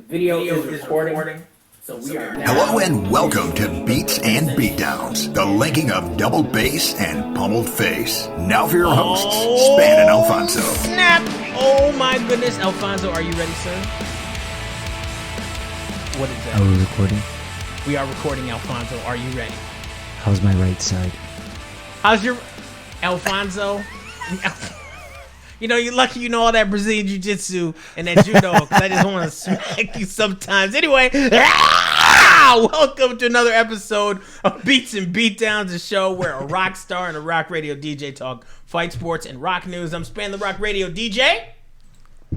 Video is recording. So we are now. Hello and welcome to Beats and Beatdowns, the linking of double bass and pummeled face. Now for your hosts, Span and Alfonso. Snap! Oh my goodness, Alfonso, are you ready, sir? What is that? Are we recording? We are recording, Alfonso. Are you ready? How's my right side? How's your Alfonso? You know, you're lucky you know all that Brazilian jiu-jitsu and that judo, because I just want to smack you sometimes. Anyway, welcome to another episode of Beats and Beatdowns, a show where a rock star and a rock radio DJ talk fight sports and rock news. I'm Span the Rock Radio DJ.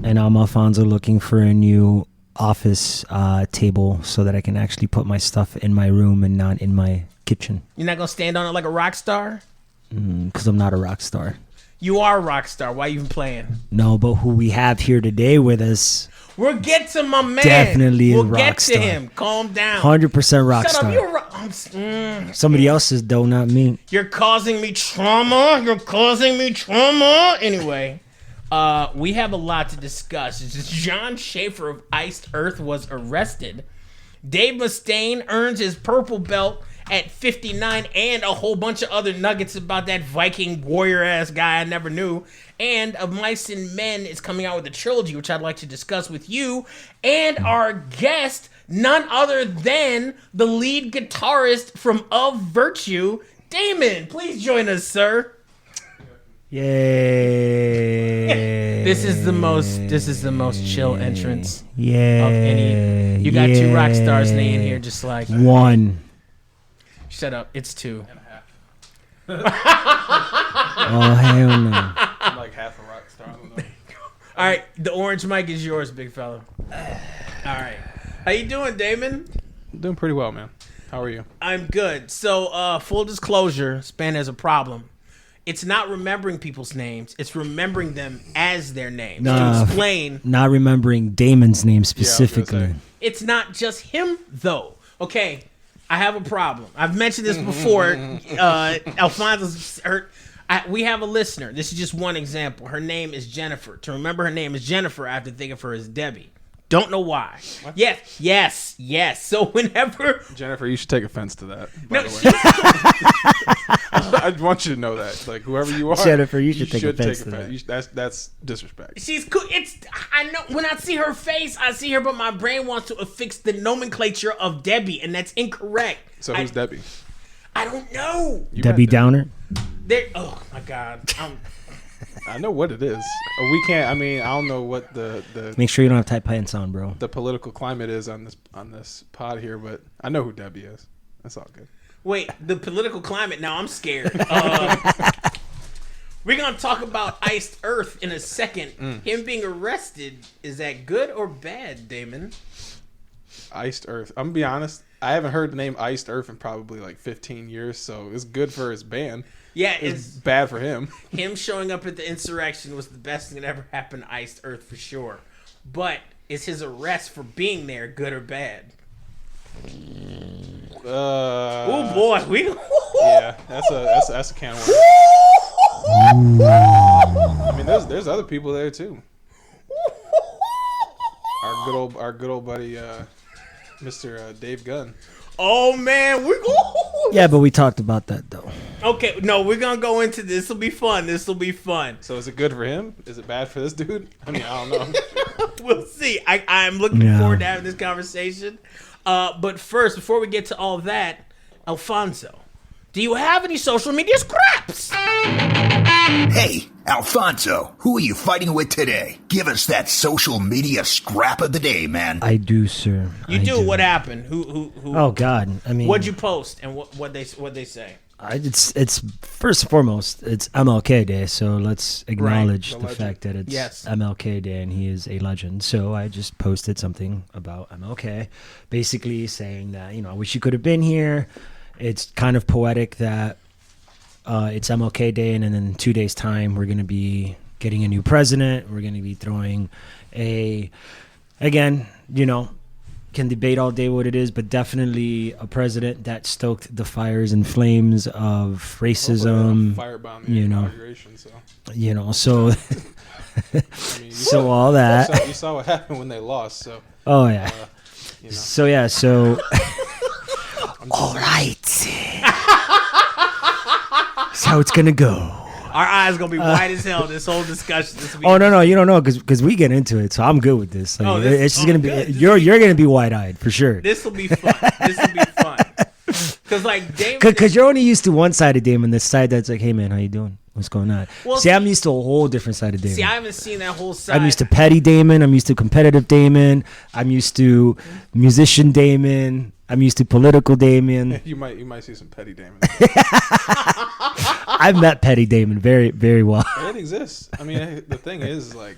And I'm Alfonso, looking for a new office table so that I can actually put my stuff in my room and not in my kitchen. You're not going to stand on it like a rock star? Because I'm not a rock star. You are a rock star. Why are you even playing? No, but who we have here today with us, We'll get to my man. Definitely a we'll rock get to star. him. Calm down. 100% rock Shut star. up. You're a rock. Somebody else's though, not me. You're causing me trauma. Anyway, we have a lot to discuss. Jon Schaffer of Iced Earth was arrested. Dave Mustaine earns his purple belt at 59, and a whole bunch of other nuggets about that Viking warrior-ass guy I never knew. And Of Mice and Men is coming out with a trilogy, which I'd like to discuss with you. And our guest, none other than the lead guitarist from Of Virtue, Damon. Please join us, sir. Yay. This is the most chill entrance Yeah. of any. You got two rock stars in here, just like one. Shut up. It's two. Oh, hell no. I'm like half a rock star. I don't know. All right, the orange mic is yours, big fella. All right. How you doing, Damon? I'm doing pretty well, man. How are you? I'm good. So, full disclosure, Span has a problem. It's not remembering people's names. It's remembering them as their names. Nah. To explain, Not remembering Damon's name Yeah, I was specifically. gonna say. it's not just him, though. Okay, I have a problem. I've mentioned this before. Alfonso's hurt. We have a listener. This is just one example. Her name is Jennifer. To remember her name is Jennifer, I have to think of her as Debbie. Don't know why. What? Yes. So whenever... Jennifer, you should take offense to that. By No, the way, I want you to know that. Like whoever you are, Jennifer, you should take offense to that. You should- that's disrespect. She's cool. I know when I see her face, I see her, but my brain wants to affix the nomenclature of Debbie, and that's incorrect. So who's Debbie? I don't know. You Debbie got Downer? Oh my God. I know what it is. We can't. I mean, I don't know what the Make sure you don't have tight pants on, bro. the political climate is on this pod here, but I know who Debbie is. That's all good. Wait, the political climate. Now I'm scared. We're gonna talk about Iced Earth in a second. Him being arrested, is that good or bad, Damon? Iced Earth. I'm gonna be honest. I haven't heard the name Iced Earth in probably like 15 years, so it's good for his band. Yeah, It's bad for him. him showing up at the insurrection was the best thing that ever happened to Iced Earth for sure. But is his arrest for being there good or bad? Oh boy, Yeah, that's a can of worms. I mean, there's other people there too. Our good old buddy, Mr. Dave Gunn. Oh man, Yeah, but we talked about that though. Okay, no, we're gonna go into this. Will be fun. This will be fun. So is it good for him? Is it bad for this dude? I mean, I don't know. We'll see. I'm looking forward to having this conversation. But first, before we get to all that, Alfonso, do you have any social media scraps? Hey, Alfonso, who are you fighting with today? Give us that social media scrap of the day, man. I do, sir. You I do. What happened? Who? Oh God! I mean, What'd you post and what they say? It's first and foremost, it's MLK Day, so let's acknowledge The the legend. fact that it's Yes. MLK Day and he is a legend. So I just posted something about MLK, basically saying that I wish you could have been here. It's kind of poetic that it's MLK Day, and then in 2 days' time we're going to be getting a new president. We're going to be throwing can debate all day what it is, but definitely a president that stoked the fires and flames of racism. Firebound the you know. inauguration. So So I mean, you So all that. You saw what happened when they lost. So Oh yeah. you know. So yeah. So. All right. That's how it's gonna go. Our eyes gonna be white as hell. This whole discussion. This Oh no, you don't know because we get into it, so I'm good with this. Like, it's just gonna be you're gonna be wide eyed for sure. This will be fun. This will be fun. Because like Damon, Because you're only used to one side of Damon, the side that's like, hey man, how you doing? What's going on? Well, see, I'm used to a whole different side of Damon. see, I haven't seen that whole side. I'm used to petty Damon. I'm used to competitive Damon. I'm used to musician Damon. I'm used to political Damon. You might see some petty Damon. I've met petty Damon very, very well. It exists. I mean, the thing is, like,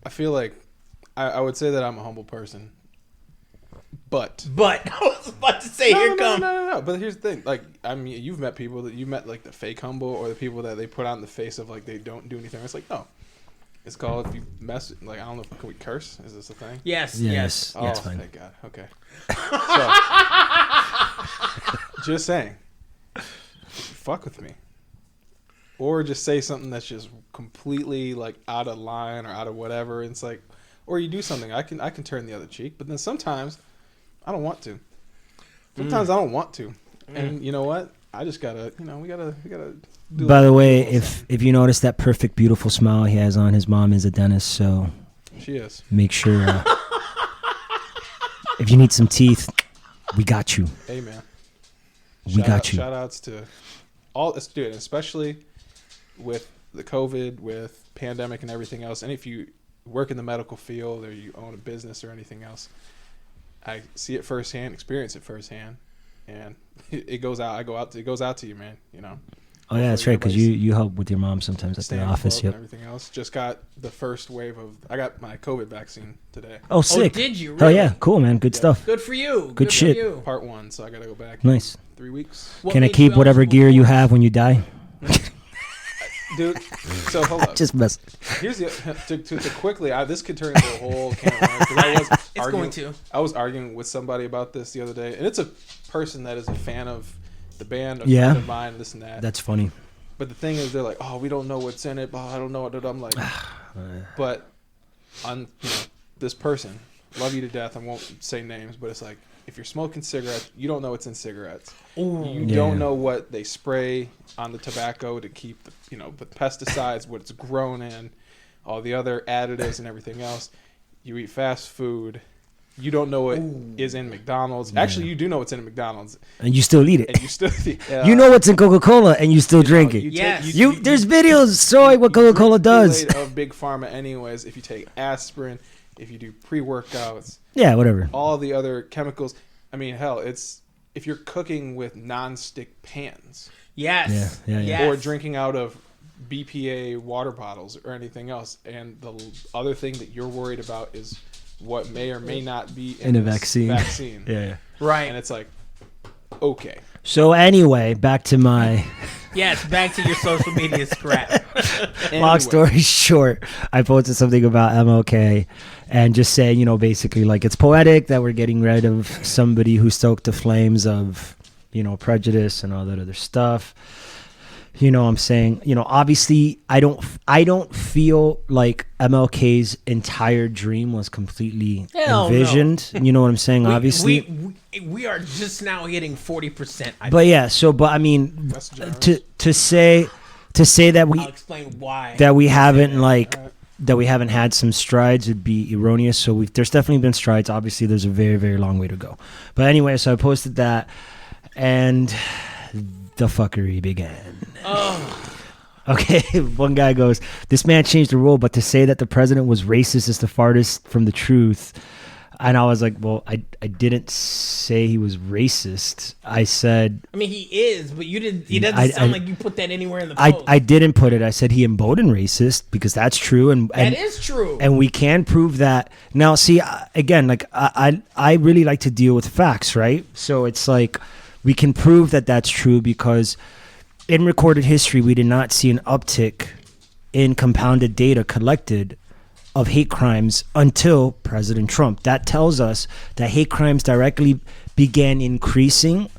I feel like I would say that I'm a humble person, but I was about to say, here come. No. But here's the thing. Like, I mean, you've met people that like the fake humble or the people that they put on the face of like they don't do anything. It's like, no. It's called if you mess. Like, I don't know. Can we curse? Is this a thing? Yes. Yeah, it's fine. Thank God. Okay. So, just saying. Fuck with me. Or just say something that's just completely like out of line or out of whatever. And it's like, or you do something. I can turn the other cheek, but then sometimes I don't want to. Sometimes I don't want to. And you know what? I just gotta. We gotta. Do By the way, if you notice that perfect, beautiful smile he has on, his mom is a dentist, so she is. make sure. If you need some teeth, we got you. Amen. We got you. Shout outs to all this, dude, especially with the COVID, with pandemic and everything else. And if you work in the medical field or you own a business or anything else, I see it firsthand, experience it firsthand, and it goes out. It goes out to you, man. Oh yeah, that's right. Because you help with your mom sometimes at the stand office. up Yep. and everything else. Just got the first wave of. I got my COVID vaccine today. Oh, sick. Oh, did you? Hell Really? yeah, cool, man. Good stuff. Good for you. Good for shit. you. Part 1, so I got to go back. Nice. 3 weeks. What Can I made keep you whatever eligible gear you for it? have when you die? Dude, so hold up. Just mess. Here's the to quickly. This could turn into a whole can of worms. 'Cause I was It's arguing, going to. I was arguing with somebody about this the other day, and it's a person that is a fan of the band, a Yeah. friend of mine, this and that. That's funny. But the thing is, they're like, "Oh, we don't know what's in it." I don't know what I'm like. But on this person, love you to death. I won't say names, but it's like if you're smoking cigarettes, you don't know what's in cigarettes. You don't know what they spray on the tobacco to keep the the pesticides, what it's grown in, all the other additives and everything else. You eat fast food. You don't know what is in McDonald's. Actually, you do know what's in McDonald's, And you still eat it. and you still You know what's in Coca-Cola, and you still drink it. Yes. There's videos showing what Coca-Cola does. Kool-Aid of Big Pharma, anyways. If you take aspirin, if you do pre-workouts, Yeah, whatever. all the other chemicals. I mean, hell, it's if you're cooking with non-stick pans Yes. Yeah. Yes. or drinking out of BPA water bottles or anything else, and the other thing that you're worried about is what may or may not be in a this vaccine. Yeah. Right. And it's like, okay. So anyway, back to my Yes. Back to your social media scrap. long story short. I posted something about MLK and just saying, basically like it's poetic that we're getting rid of somebody who stoked the flames of, prejudice and all that other stuff. I'm saying, obviously I don't feel like MLK's entire dream was completely Hell envisioned. You know what I'm saying? Obviously. We are just now hitting 40%. But yeah, I mean, That's generous. to say that I'll explain why. we haven't had some strides would be erroneous. So there's definitely been strides. Obviously, there's a very, very long way to go. But anyway, so I posted that, and the fuckery began. Oh. Okay, one guy goes, "This man changed the rule, but to say that the president was racist is the farthest from the truth." And I was like, well, I didn't say he was racist. I said... I mean, he is, but you didn't. It doesn't sound like you put that anywhere in the post. I didn't put it. I said he emboldened racist because that's true. That is true. And we can prove that. Now, see, again, like I really like to deal with facts, right? So it's like we can prove that that's true because in recorded history, we did not see an uptick in compounded data collected of hate crimes until President Trump. That tells us that hate crimes directly began increasing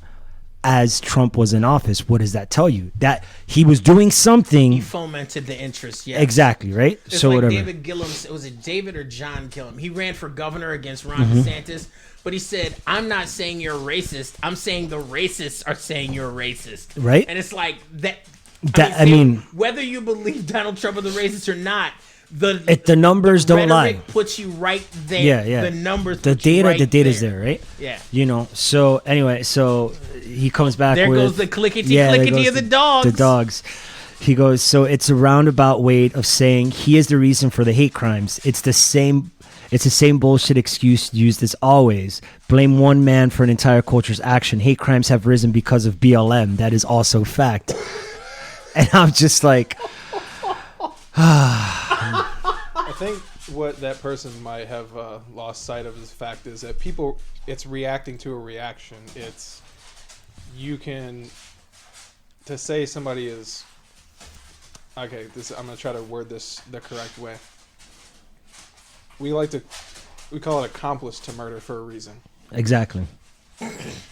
as Trump was in office. What does that tell you? That he was doing something. He fomented the interest. Yeah, exactly, right? It's so like whatever. David Gillum, was it David or John Gillum? He ran for governor against Ron Mm-hmm. DeSantis, but he said, "I'm not saying you're racist. I'm saying the racists are saying you're racist." Right. And it's like that. I mean, whether you believe Donald Trump is a racist or not, the numbers don't lie. rhetoric puts you right there. Yeah. The numbers. The put you data, right the data's there, right? Yeah. You know. So anyway, so he comes back. There with, goes the clickety there clickety goes of the dogs. The dogs. He goes. So it's a roundabout way of saying he is the reason for the hate crimes. It's the same. It's the same bullshit excuse used as always. Blame one man for an entire culture's action. Hate crimes have risen because of BLM. That is also fact. And I'm just like, I think what that person might have lost sight of is the fact is that people, it's reacting to a reaction. It's, you can, to say somebody is, okay, I'm going to try to word this the correct way. We call it accomplice to murder for a reason. exactly.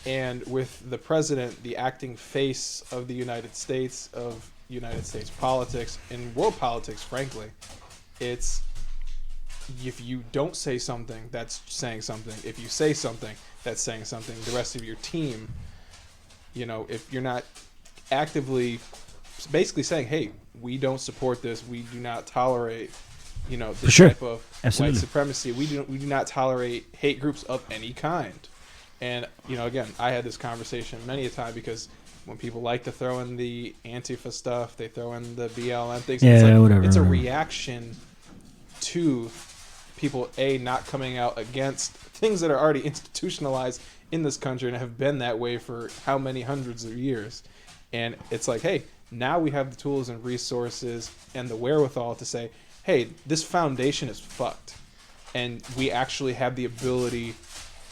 And with the president, the acting face of the United States, of United States politics, and world politics, frankly, it's, if you don't say something, that's saying something. If you say something, that's saying something. The rest of your team, you know, if you're not actively basically saying, hey, we don't support this, we do not tolerate, you know, this type of Absolutely. white supremacy, we do not tolerate hate groups of any kind. And, you know, again, I had this conversation many a time because when people like to throw in the Antifa stuff, they throw in the BLM things. Yeah, it's like, whatever. it's a reaction to people, not coming out against things that are already institutionalized in this country and have been that way for how many hundreds of years. And it's like, hey, now we have the tools and resources and the wherewithal to say, hey, this foundation is fucked. And we actually have the ability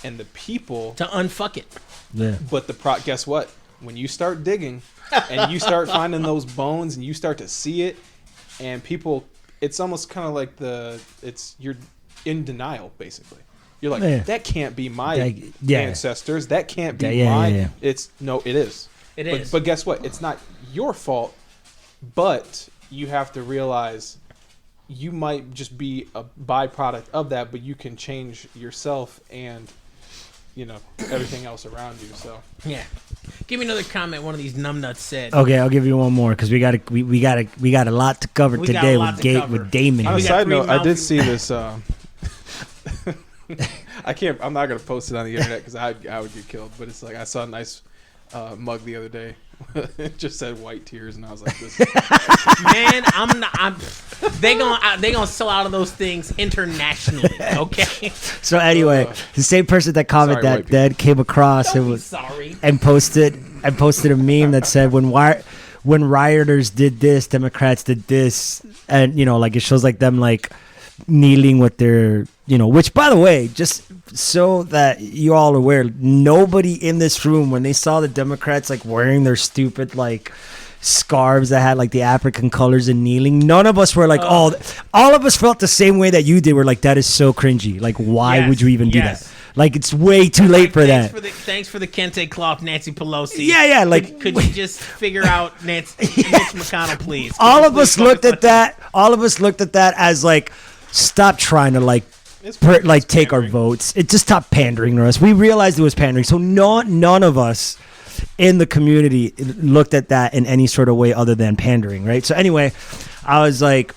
and the people To unfuck it. Yeah. but guess what? When you start digging and you start finding those bones and you start to see it, and people, it's almost kind of like you're in denial, basically. You're like, Yeah. that can't be my Yeah. ancestors. That can't be Yeah, my. yeah. It is. It is. But guess what? It's not your fault. But you have to realize you might just be a byproduct of that, but you can change yourself and, you know, everything else around you. So Yeah. Give me another comment one of these numbnuts said. Okay, I'll give you one more because we got a lot to cover We got a today lot with to cover. with Damon. on a We got side three note, I did mouths. see this. I'm not gonna post it on the internet because I would get killed. But it's like I saw a nice mug the other day. It just said white tears, and I was like, "This." Man, they gonna sell out of those things internationally. Okay. So anyway, the same person that commented Sorry, white that came across Don't it be was sorry. and posted a meme that said when rioters did this, Democrats did this, and you know, like it shows like them like kneeling with their, you know, which by the way, just so that you all are aware, nobody in this room when they saw the Democrats like wearing their stupid like scarves that had like the African colors and kneeling, none of us were like, all of us felt the same way that you did. We're like, that is so cringy. Like, why Yes, would you even do yes. that? Like, it's way too late for that. Thanks for the kente cloth, Nancy Pelosi. Yeah, like- could you just figure out Mitch McConnell, please? Could All you of please us looked focus at that. All of us looked at that as like, stop trying to like, It's take our pandering. votes. It just stopped pandering to us. We realized it was pandering. So none of us in the community looked at that in any sort of way other than pandering, right? So anyway, I was like,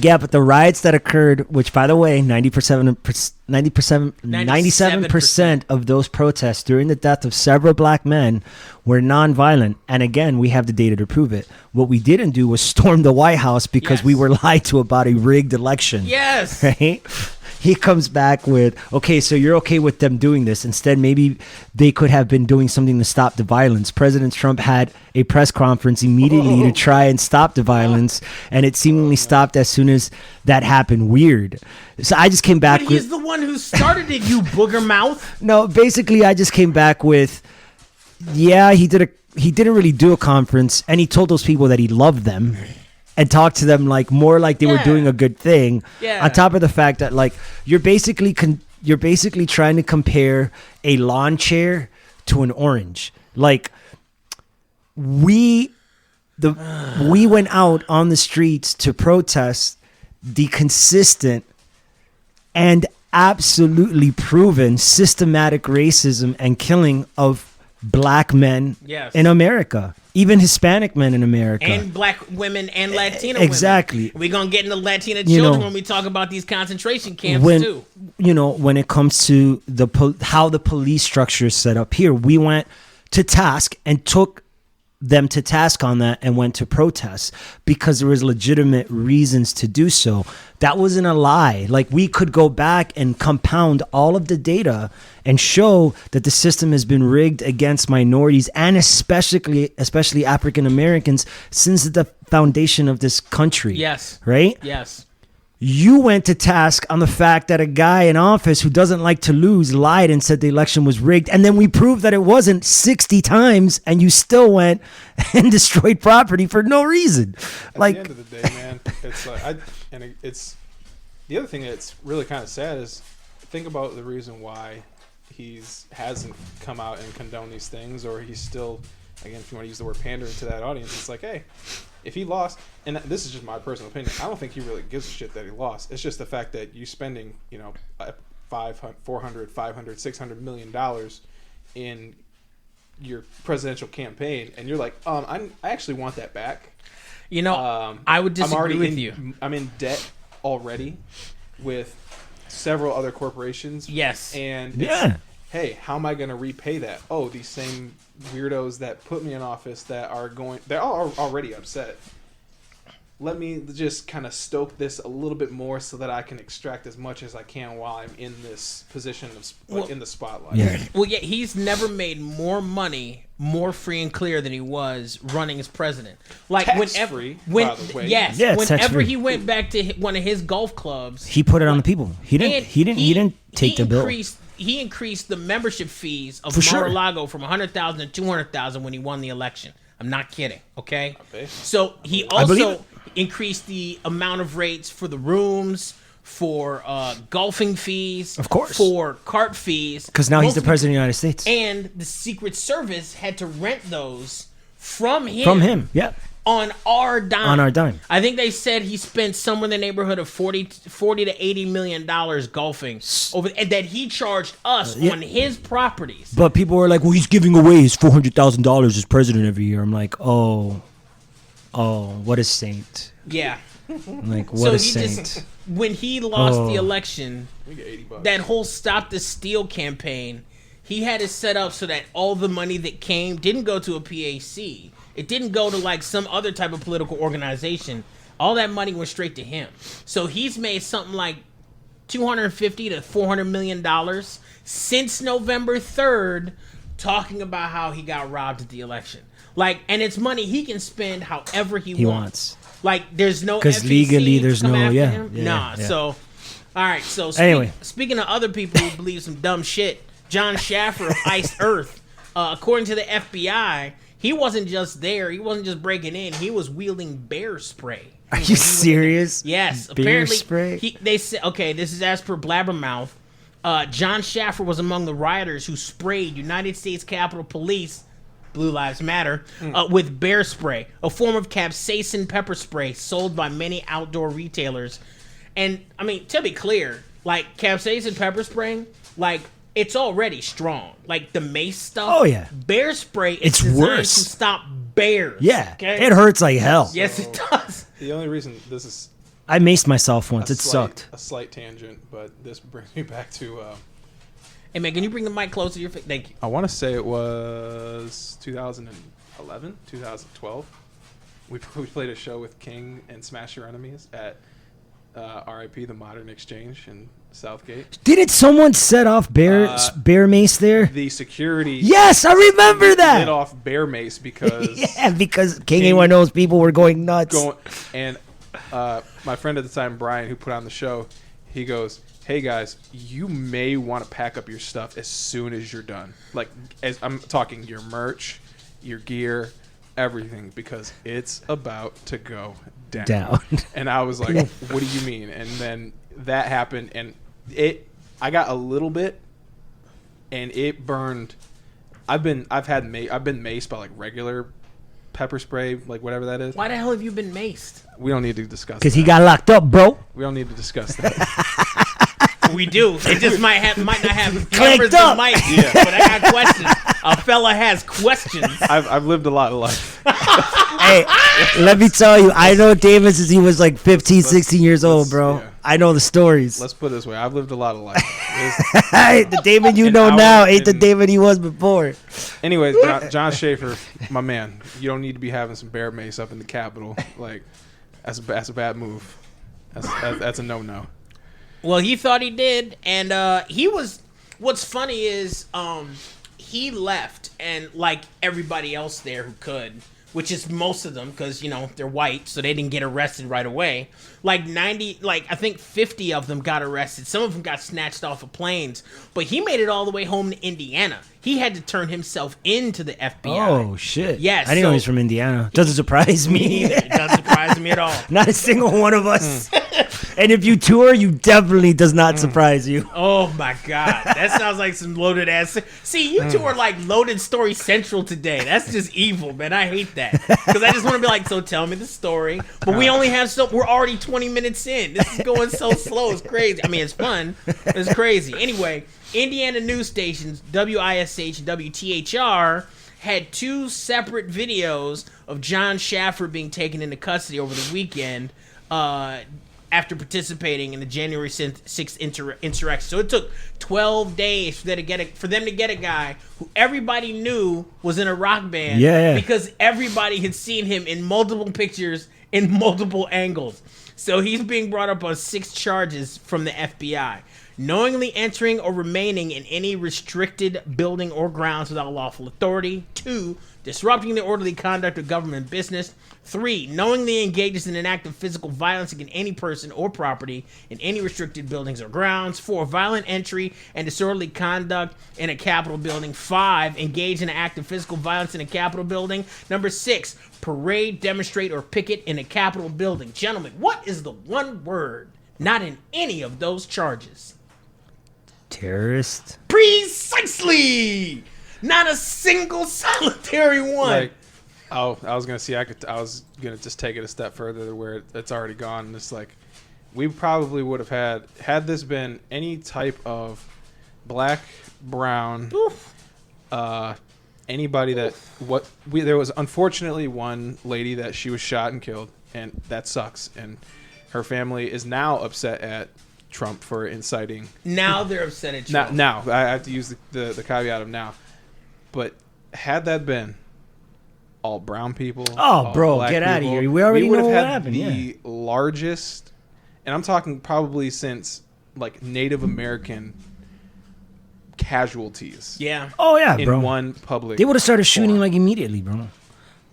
yeah, but the riots that occurred, which by the way, 97% of those protests during the death of several black men were nonviolent. And again, we have the data to prove it. What we didn't do was storm the White House because Yes. we were lied to about a rigged election. Yes. Right? He comes back with, okay, so you're okay with them doing this. Instead, maybe they could have been doing something to stop the violence. President Trump had a press conference immediately to try and stop the violence, and it seemingly stopped as soon as that happened. Weird. So I just came back But with... he's the one who started it, you booger mouth. No, basically, I just came back with, yeah, he didn't really do a conference, and he told those people that he loved them and talked to them like more like they were Yeah. doing a good thing. Yeah. On top of the fact that like you're basically trying to compare a lawn chair to an orange. Like we went out on the streets to protest the consistent and absolutely proven systematic racism and killing of black men in America, even Hispanic men in America, and black women and Latina exactly. women. We're gonna get into Latina children when we talk about these concentration camps too. When it comes to how the police structure is set up here, we went to task and took them to task on that and went to protest because there was legitimate reasons to do so. That wasn't a lie. Like, we could go back and compound all of the data and show that the system has been rigged against minorities and especially African Americans since the foundation of this country. Yes. Right? Yes. You went to task on the fact that a guy in office who doesn't like to lose lied and said the election was rigged. And then we proved that it wasn't 60 times and you still went and destroyed property for no reason. At the end of the day, man, it's like, it's the other thing that's really kind of sad is think about the reason why hasn't come out and condoned these things, or he's still, again, if you want to use the word pandering to that audience, it's like, hey, if he lost, and this is just my personal opinion, I don't think he really gives a shit that he lost. It's just the fact that you spending, $400, $500, $600 million in your presidential campaign, and you're like, I actually want that back. I would disagree with you. I'm in debt already with several other corporations. Yes. And hey, how am I going to repay that? Oh, these same weirdos that put me in office they're already upset. Let me just kind of stoke this a little bit more so that I can extract as much as I can while I'm in this position of in the spotlight. Yeah. Well, yeah, he's never made more money, more free and clear than he was running as president. Like whenever he went back to one of his golf clubs, he put it on the people. He didn't take the bill. He increased the membership fees of Mar-a-Lago from $100,000 to $200,000 when he won the election. I'm not kidding. Okay. So he also increased the amount of rates for the rooms, for golfing fees, of course, for cart fees. Because now he's the president of the United States, and the Secret Service had to rent those from him. Yeah. On our dime. I think they said he spent somewhere in the neighborhood of $40 to $80 million golfing over, and that he charged us on his properties. But people were like, "Well, he's giving away his $400,000 as president every year." I'm like, "Oh, what a saint!" Yeah. I'm like, what a saint. When he lost the election, that whole Stop the Steal campaign, he had it set up so that all the money that came didn't go to a PAC. It didn't go to like some other type of political organization. All that money went straight to him. So he's made something like $250 to $400 million since November 3rd, talking about how he got robbed at the election. Like, and it's money he can spend however he wants. Like, there's no because legally there's no So, all right. So speaking of other people who believe some dumb shit, Jon Schaffer of Iced Earth, according to the FBI. He wasn't just there. He wasn't just breaking in. He was wielding bear spray. Are you serious? Yes. Bear apparently, spray? They said, okay, this is as per Blabbermouth. Jon Schaffer was among the rioters who sprayed United States Capitol Police, Blue Lives Matter, with bear spray, a form of capsaicin pepper spray sold by many outdoor retailers. And, I mean, to be clear, like, capsaicin pepper spraying, like, it's already strong. Like the mace stuff. Oh, yeah. Bear spray is it's designed worse to stop bears. Yeah. Okay? It hurts like hell. Yes, it does. The only reason this is... I maced myself once. It sucked. A slight tangent, but this brings me back to... Hey, man, can you bring the mic closer to your face? Thank you. I want to say it was 2011, 2012. We played a show with King and Smash Your Enemies at RIP, the Modern Exchange in Southgate. Didn't someone set off bear mace there? The security. Yes, I remember that. Lit off bear mace because because King one of those people were going nuts. And my friend at the time, Brian, who put on the show, he goes, "Hey guys, you may want to pack up your stuff as soon as you're done. Like, as I'm talking your merch, your gear, everything, because it's about to go down." And I was like, "What do you mean?" And then that happened, and I got a little bit, and it burned. I've been maced by like regular pepper spray, like whatever that is. Why the hell have you been maced? We don't need to discuss. Because he got locked up, bro. We don't need to discuss that. We do. It just might not have Clanked cameras up. and mics, but I got questions. A fella has questions. I've lived a lot of life. Hey, let me tell you, I know Damon since he was like 15, 16 years old, bro. yeah. I know the stories. Let's put it this way: I've lived a lot of life. Hey, the Damon you know now ain't the Damon he was before. Anyways, Jon Schaffer, my man, you don't need to be having some bear mace up in the Capitol. Like, that's a bad move. That's a no-no. Well, he thought he did, and he was. What's funny is he left, and like everybody else there who could, which is most of them, because they're white, so they didn't get arrested right away. Like I think 50 of them got arrested. Some of them got snatched off of planes, but he made it all the way home to Indiana. He had to turn himself into the FBI. Oh, shit. Yes, I didn't know he's from Indiana. Doesn't surprise me. It doesn't surprise me at all. Not a single one of us. And if you tour, you definitely does not surprise you. Oh my God, that sounds like some loaded ass. See, you two are like Loaded Story Central today. That's just evil, man. I hate that because I just want to be like, so tell me the story. But we only have we're already 20 minutes in. This is going so slow. It's crazy. I mean, it's fun. But it's crazy. Anyway, Indiana news stations WISH and WTHR had two separate videos of Jon Schaffer being taken into custody over the weekend. After participating in the January 6th insurrection. So it took 12 days for them to get a guy who everybody knew was in a rock band because everybody had seen him in multiple pictures in multiple angles. So he's being brought up on 6 charges from the FBI. Knowingly entering or remaining in any restricted building or grounds without lawful authority. 2, disrupting the orderly conduct of government business. 3, knowingly engages in an act of physical violence against any person or property in any restricted buildings or grounds. 4, violent entry and disorderly conduct in a Capitol building. 5, engage in an act of physical violence in a Capitol building. Number 6, parade, demonstrate, or picket in a Capitol building. Gentlemen, what is the one word not in any of those charges? Terrorist? Precisely! Not a single solitary one. Like, I was gonna see. I was gonna just take it a step further to where it's already gone. And it's like, we probably would have had this been any type of black, brown, anybody that there was unfortunately one lady that she was shot and killed, and that sucks. And her family is now upset at Trump for inciting. Now they're upset at Trump. Now I have to use the caveat of now. But had that been all brown people, oh, bro, get out of here. We already know what happened. The largest, and I'm talking probably since like Native American casualties. Yeah. Oh, yeah, bro. In one public. They would have started shooting like immediately, bro.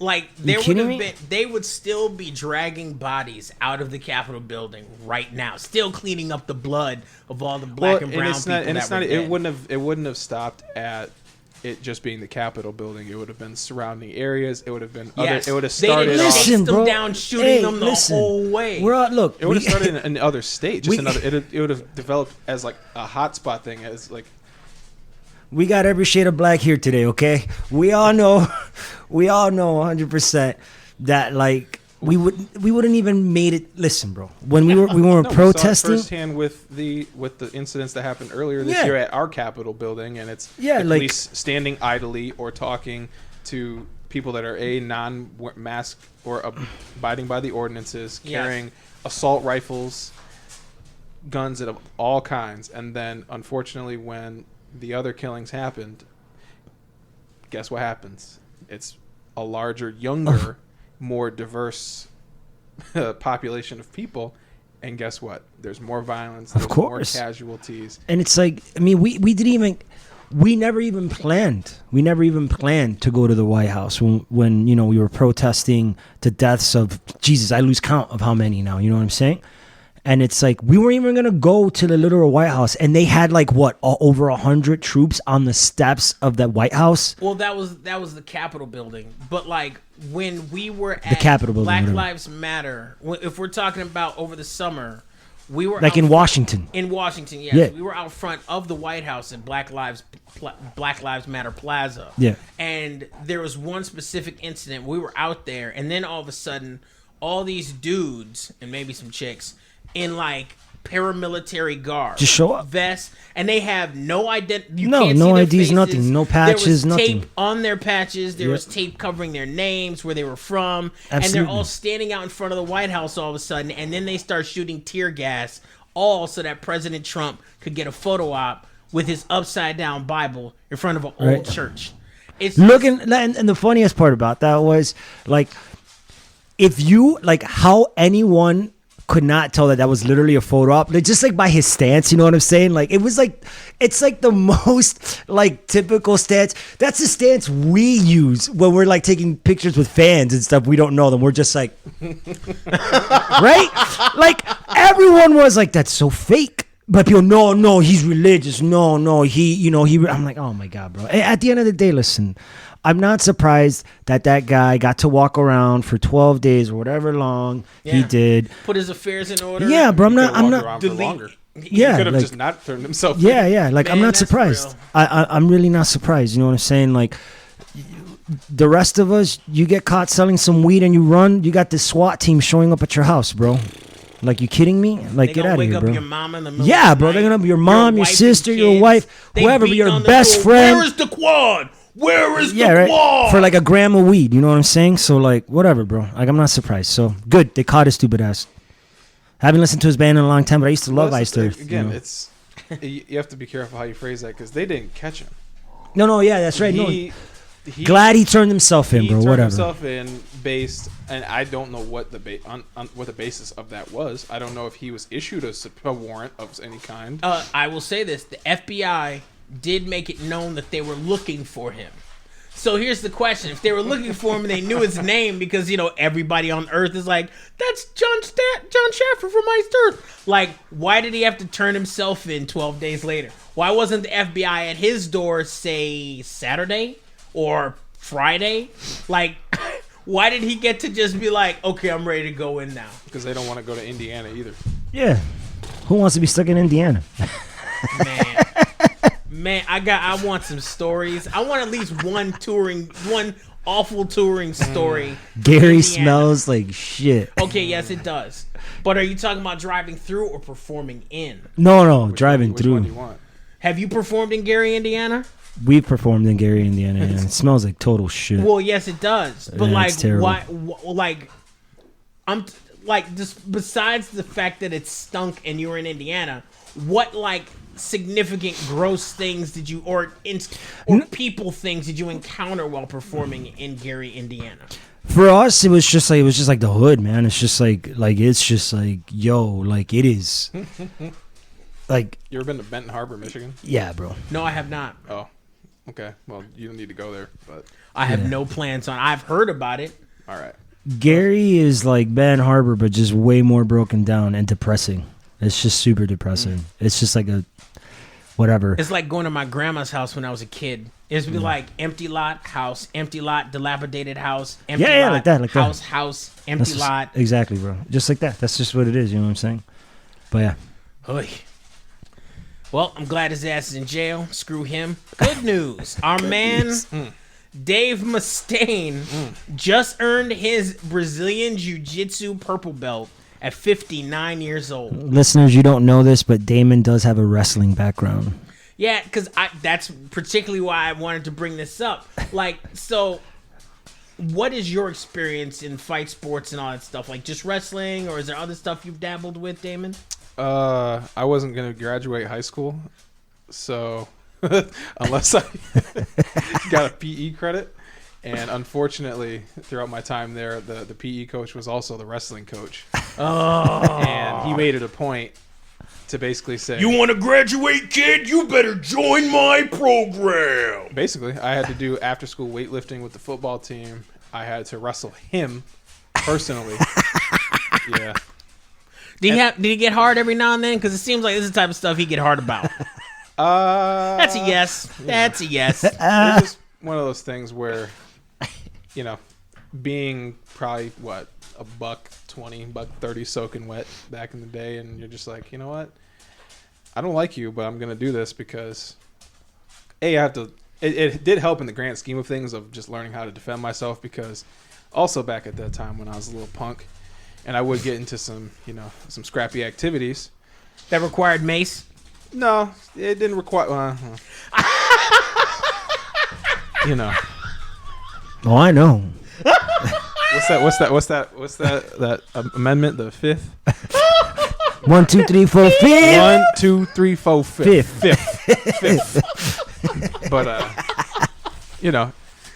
Like they would still be dragging bodies out of the Capitol building right now, still cleaning up the blood of all the black and brown people. It wouldn't have stopped at it just being the Capitol building. It would have been surrounding areas. It would have been yes. It would have started. They didn't chase them bro. down, shooting them the whole way. It would have started in other states. It would have developed as like a hotspot thing. As like, we got every shade of black here today. Okay, we all know 100% that like we wouldn't even made it. Listen, bro, when we were protesting we saw it firsthand with the incidents that happened earlier this year at our Capitol building, and it's the police standing idly or talking to people that are non-masked or abiding by the ordinances, carrying assault rifles, guns of all kinds, and then unfortunately when the other killings happened, guess what happens? It's a larger, younger, more diverse population of people, and guess what? There's more violence. There's more casualties. And it's like, I mean, we never even planned to go to the White House when we were protesting the deaths of Jesus. I lose count of how many now. You know what I'm saying? And it's like, we weren't even going to go to the literal White House. And they had like, over 100 troops on the steps of the White House. Well, that was the Capitol building. But like when we were at the Capitol building, Black Lives Matter, if we're talking about over the summer, We were like out in front- Washington. In Washington, yes. Yeah. We were out front of the White House at Black Lives Matter Plaza. Yeah. And there was one specific incident. We were out there, and then all of a sudden, all these dudes and maybe some chicks in like paramilitary garb Just show up. vests, and they have no identity. No, no IDs, nothing. No patches, there was nothing. tape on their patches. There Yep. was tape covering their names, where they were from, and Absolutely. they're all standing out in front of the White House all of a sudden, and then they start shooting tear gas, all so that President Trump could get a photo op with his upside down Bible in front of an old Right. church. It's Looking, and the funniest part about that was like, if you like how anyone could not tell that was literally a photo op, like, just like by his stance, you know what I'm saying? Like it was like, it's like the most like typical stance. That's the stance we use when we're like taking pictures with fans and stuff. We don't know them. We're just like, right? Like everyone was like, that's so fake. But people, no, he's religious. No, he. I'm like, oh my God, bro. At the end of the day, listen, I'm not surprised that guy got to walk around for 12 days or whatever long he Yeah. did. put his affairs in order. Yeah, bro, I'm Could've not walked around for delete- longer. Yeah, He could have like- just not turned himself. Yeah. Like, I'm Man, not that's surprised. real. I'm really not surprised. You know what I'm saying? Like, the rest of us, you get caught selling some weed and you run, you got this SWAT team showing up at your house, bro. Like, you kidding me? Like, They get gonna out of wake here, up bro. your mom in the middle Yeah, of the bro, night, they're gonna be your mom, your wife and sister, your kids. wife, They whoever, beating your on the best door. friend. Where is the quad? Where is Yeah, the right. quad? For like a gram of weed, you know what I'm saying? So like, whatever, bro. Like, I'm not surprised. So good, they caught his stupid ass. Haven't listened to his band in a long time, but I used to love Well, Iced that's Earth. the thing. Again, you know? it's you have to be careful how you phrase that because they didn't catch him. No, yeah, that's right. He Glad he turned himself in, he bro. turned Whatever. himself in based, and I don't know what the on what the basis of that was. I don't know if he was issued a warrant of any kind. I will say this: the FBI did make it known that they were looking for him. So here's the question: if they were looking for him and they knew his name, because everybody on Earth is like, "That's Jon Schaffer from Iced Earth." Like, why did he have to turn himself in 12 days later? Why wasn't the FBI at his door, say Saturday or Friday? Like, why did he get to just be like, "Okay, I'm ready to go in now"? Because they don't want to go to Indiana either. Yeah. Who wants to be stuck in Indiana? Man, I want some stories. I want at least one awful touring story. Gary Indiana. smells like shit. Okay, yes, it does. But are you talking about driving through or performing in? No, driving Which one do you through. want? Have you performed in Gary, Indiana? We performed in Gary, Indiana, and it smells like total shit. Well, yes, it does. But Yeah, like, it's terrible. why? Like, like just besides the fact that it stunk and you were in Indiana, what like significant gross things did you or people things did you encounter while performing in Gary, Indiana? For us, it was just like the hood, man. It's just like it's just like, yo, like it is. Like, You ever been to Benton Harbor, Michigan? yeah, bro. No, I have not. Oh, okay. Well, you don't need to go there, but I have no plans on. I've heard about it. all right. Gary is like Ben Harbor, but just way more broken down and depressing. It's just super depressing. It's just like a whatever. It's like going to my grandma's house when I was a kid. It's be like empty lot, house, empty lot, dilapidated house, empty Yeah, lot, like that, like that. house, empty That's just- lot. exactly, bro. Just like that. That's just what it is. You know what I'm saying? But yeah. Oy. Well, I'm glad his ass is in jail. Screw him. Good news. Our man, Dave Mustaine, just earned his Brazilian Jiu-Jitsu purple belt at 59 years old. Listeners, you don't know this, but Damon does have a wrestling background. Yeah, because that's particularly why I wanted to bring this up. Like, so what is your experience in fight sports and all that stuff? Like, just wrestling, or is there other stuff you've dabbled with, Damon? I wasn't gonna graduate high school, so unless I got a PE credit, and unfortunately, throughout my time there, the PE coach was also the wrestling coach. Oh. And he made it a point to basically say, You want to graduate, kid? You better join my program. basically, I had to do after school weightlifting with the football team. I had to wrestle him personally. Yeah. Did he get hard every now and then? Because it seems like this is the type of stuff he get hard about. That's a yes. That's a yes. It's just one of those things where, being probably a $1.20, $1.30 soaking wet back in the day, and you're just like, you know what? I don't like you, but I'm gonna do this because I have to. It did help in the grand scheme of things of just learning how to defend myself, because also back at that time when I was a little punk, and I would get into some scrappy activities That required mace? No, it didn't require. Oh, I know. What's that amendment? The fifth. 1, 2, 3, 4, 5. 1, 2, 3, 4, 5. Fifth. But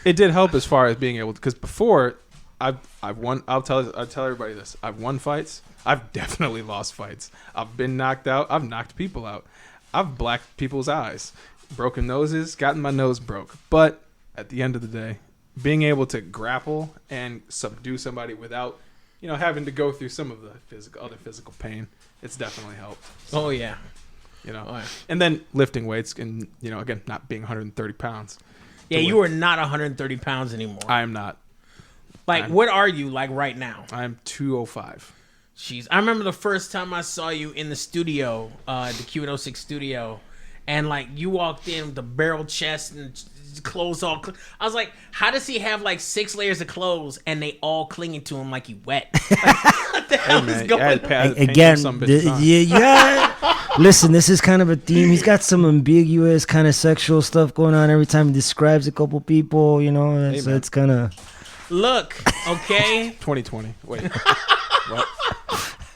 it did help as far as being able to, because before I've won. I'll tell everybody this. I've won fights. I've definitely lost fights. I've been knocked out. I've knocked people out. I've blacked people's eyes, broken noses, gotten my nose broke. But at the end of the day, being able to grapple and subdue somebody without, having to go through some of the other physical pain, it's definitely helped. Oh yeah. And then lifting weights and, again, not being 130 pounds. Yeah, you are not 130 pounds anymore. I am not. What are you like right now? I'm 205. Jeez, I remember the first time I saw you in the studio, the Q&06 studio, and you walked in with the barrel chest and clothes all. I was like, how does he have 6 layers of clothes and they all clinging to him like he wet? What the hell is going on? Again, listen, this is kind of a theme. He's got some ambiguous kind of sexual stuff going on every time he describes a couple people. So it's kind of. Look, okay. 2020. Wait. What?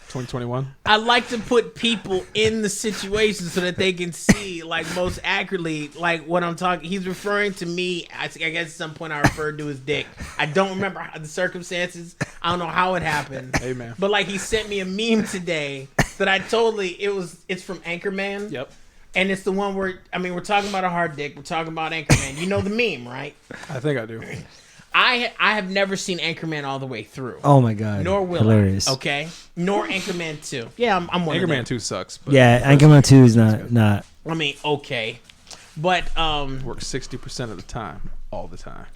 2021? I like to put people in the situation so that they can see, most accurately, what I'm talking. He's referring to me. I guess at some point I referred to his dick. I don't remember the circumstances. I don't know how it happened. Hey, man. But, he sent me a meme today that it's from Anchorman. Yep. And it's the one where, we're talking about a hard dick. We're talking about Anchorman. You know the meme, right? I think I do. I have never seen Anchorman all the way through. Oh my god! Nor will Hilarious. I. Okay. Nor Anchorman 2. Yeah, I'm one of them. Anchorman 2 sucks. But yeah, Anchorman 2 is not. Okay, but works 60% of the time, all the time.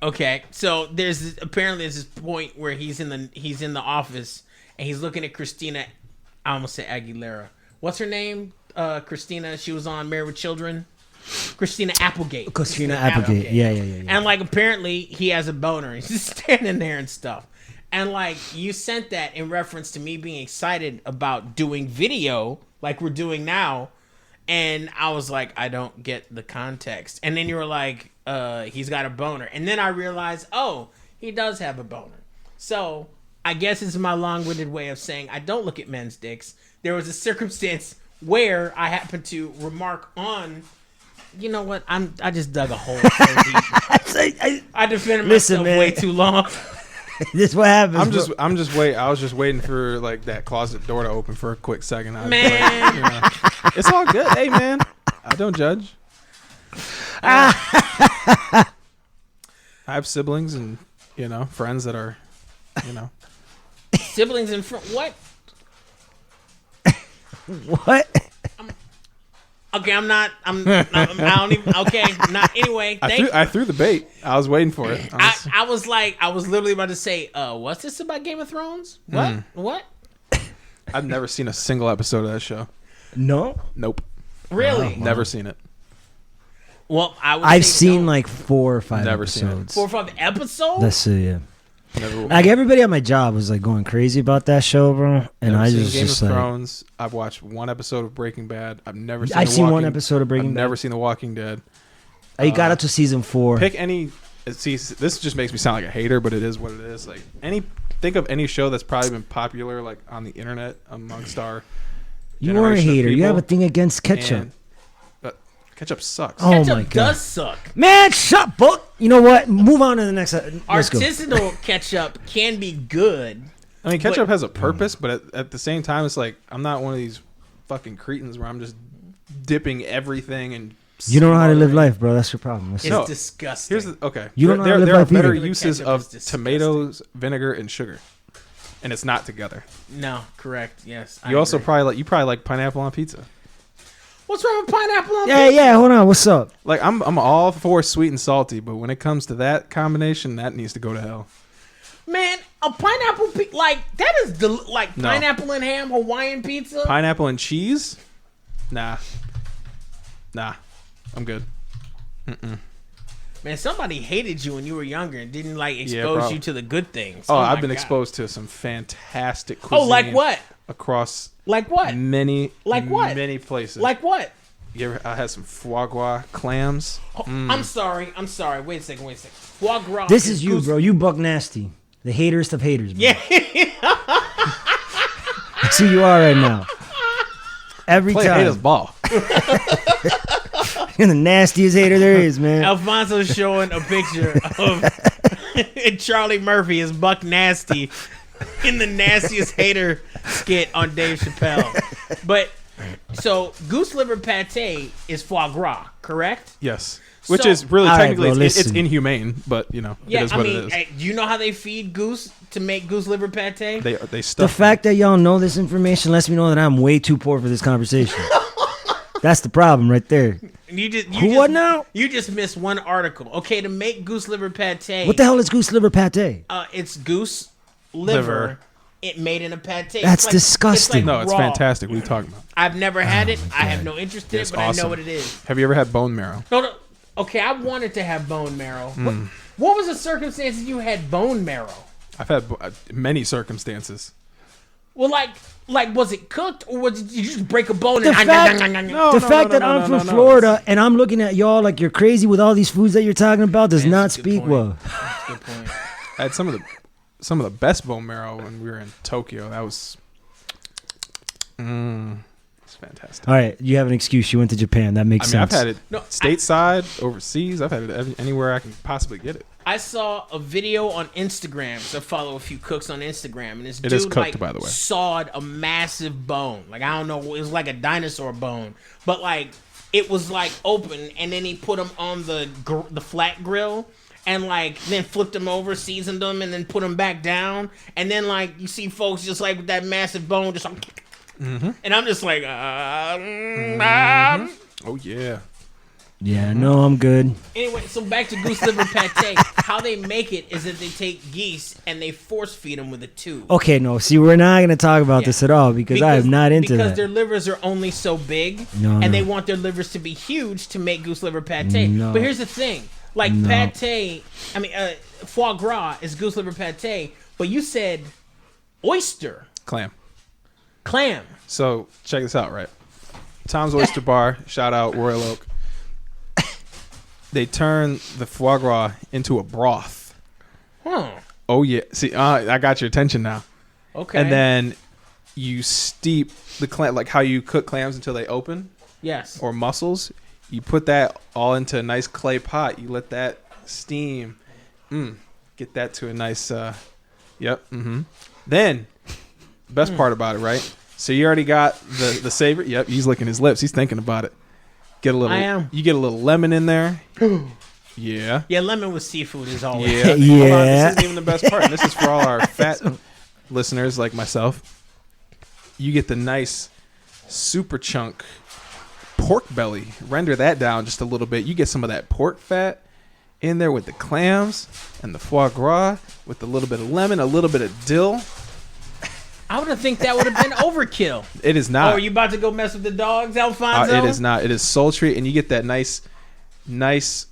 Okay, so there's this point where he's in the office and he's looking at Christina. I almost said Aguilera. What's her name? Christina. She was on Married with Children. Christina Applegate. Yeah. And apparently he has a boner. He's just standing there and stuff. And you sent that in reference to me being excited about doing video like we're doing now. And I was like, I don't get the context. And then you were like, he's got a boner. And then I realized, oh, he does have a boner. So I guess it's my long-winded way of saying I don't look at men's dicks. There was a circumstance where I happened to remark on. You know what? I just dug a hole. I defended myself way too long. This is what happens. I'm just waiting. I was just waiting for that closet door to open for a quick second. It's all good. Hey man, I don't judge. I have siblings and friends that are siblings and friends. What? What? Okay, I don't even. Okay, not anyway. I threw the bait. I was waiting for it. I was literally about to say, what's this about Game of Thrones? What? What? I've never seen a single episode of that show. No. Nope. Really? Never seen it. Well, I've seen 4 or 5 episodes. 4 or 5 episodes? That's it. Yeah. Never. Everybody at my job was going crazy about that show, bro. And I just Game of Thrones. I've watched 1 episode of Breaking Bad. I've seen 1 episode of Breaking Bad. I've never seen The Walking Dead. I got up to season 4. Pick any. See, this just makes me sound like a hater, but it is what it is. Think of any show that's probably been popular on the internet amongst our. You are a hater. You have a thing against ketchup. Ketchup sucks. Oh ketchup my god, does suck. Man, shut book. You know what? Move on to the next. Artisanal ketchup can be good. Ketchup has a purpose, but at the same time, it's I'm not one of these fucking cretins where I'm just dipping everything and. You don't know how to live life, bro. That's your problem. It's disgusting. You don't know how to live there are life better either. uses of tomatoes, vinegar, and sugar, and it's not together. No, correct. Yes. You also probably like pineapple on pizza. What's wrong with pineapple on pizza? Yeah. Hold on. What's up? I'm all for sweet and salty, but when it comes to that combination, that needs to go to hell. Man, a pineapple like that is like No. pineapple and ham Hawaiian pizza. Pineapple and cheese? Nah. I'm good. Man, somebody hated you when you were younger and didn't like expose probably. you to the good things. Oh, my I've been God. exposed to some fantastic cuisine. Oh, like what? Across Like what? many, Like what? many places. Like what? I had some foie gras clams. Oh, I'm sorry. Wait a second. Foie gras. This is you, goose- bro. You buck nasty. The haterest of haters, bro. Yeah. That's who you are right now. Every Play haters time. ball. You're the nastiest hater there is, man. Alfonso's showing a picture of Charlie Murphy as Buck Nasty in the nastiest hater skit on Dave Chappelle. But so goose liver pate is foie gras, correct? Yes. Which So- is really All right, technically bro, it's listen. inhumane, but it is what it is. Do you know how they feed goose to make goose liver pate? They The stuff fact that y'all know this information lets me know that I'm way too poor for this conversation. That's the problem right there. What now? You just missed one article. Okay, to make goose liver pate. What the hell is goose liver pate? It's goose liver. Liver. It made in a pate. That's disgusting. No, it's raw. fantastic. What are you talking about? I've never had it. I have no interest in it, It's but I awesome. know what it is. Have you ever had bone marrow? No. Okay, I wanted to have bone marrow. What was the circumstances you had bone marrow? I've had many circumstances. Well, like was it cooked or was it, you just break a bone The and fact, No, the no, fact no, that no, I'm no, from no, no. Florida and I'm looking at y'all like you're crazy with all these foods that you're talking about does not That's a good speak point. well. That's a good point. I had some of the best bone marrow when we were in Tokyo. That was it's fantastic. All right, you have an excuse. You went to Japan. That makes I mean, sense. I've had it No, stateside, overseas. I've had it anywhere I can possibly get it. I saw a video on Instagram. So I follow a few cooks on Instagram, and this It dude is cooked, by the way. sawed a massive bone. Like I don't know, it was like a dinosaur bone, but like it was like open, and then he put them on the flat grill. And like then flipped them over, seasoned them, and then put them back down. And then like you see folks just like with that massive bone, just like, and I'm just like, Oh yeah. Yeah, no, I'm good. Anyway, so back to goose liver pate. How they make it is that they take geese and they force feed them with a tube. Okay, no, see, we're not going to talk about Yeah. this at all because I am not into because that. their livers are only so big, No, and no. they want their livers to be huge to make goose liver pate. No. But here's the thing: like No. pate, foie gras is goose liver pate, but you said oyster Clam. clam. So check this out, right? Tom's Oyster Bar, shout out Royal Oak. They turn the foie gras into a broth. Huh. Oh yeah. See, I got your attention now. Okay. And then you steep the clam, like how you cook clams until they open, yes. or mussels. You put that all into a nice clay pot. You let that steam. Get that to a nice. Yep. Then, best part about it, right? So you already got the savor. Yep. He's licking his lips. He's thinking about it. Get a little. I am. You get a little lemon in there. Yeah. Yeah, lemon with seafood is always. Yeah. Yeah. Hold on, this isn't even the best part. And this is for all our fat listeners like myself. You get the nice super chunk pork belly. Render that down just a little bit. You get some of that pork fat in there with the clams and the foie gras with a little bit of lemon, a little bit of dill. I would have think that would have been overkill. It is Oh, not. are you about to go mess with the dogs, Alfonso? It is not. It is sultry, and you get that nice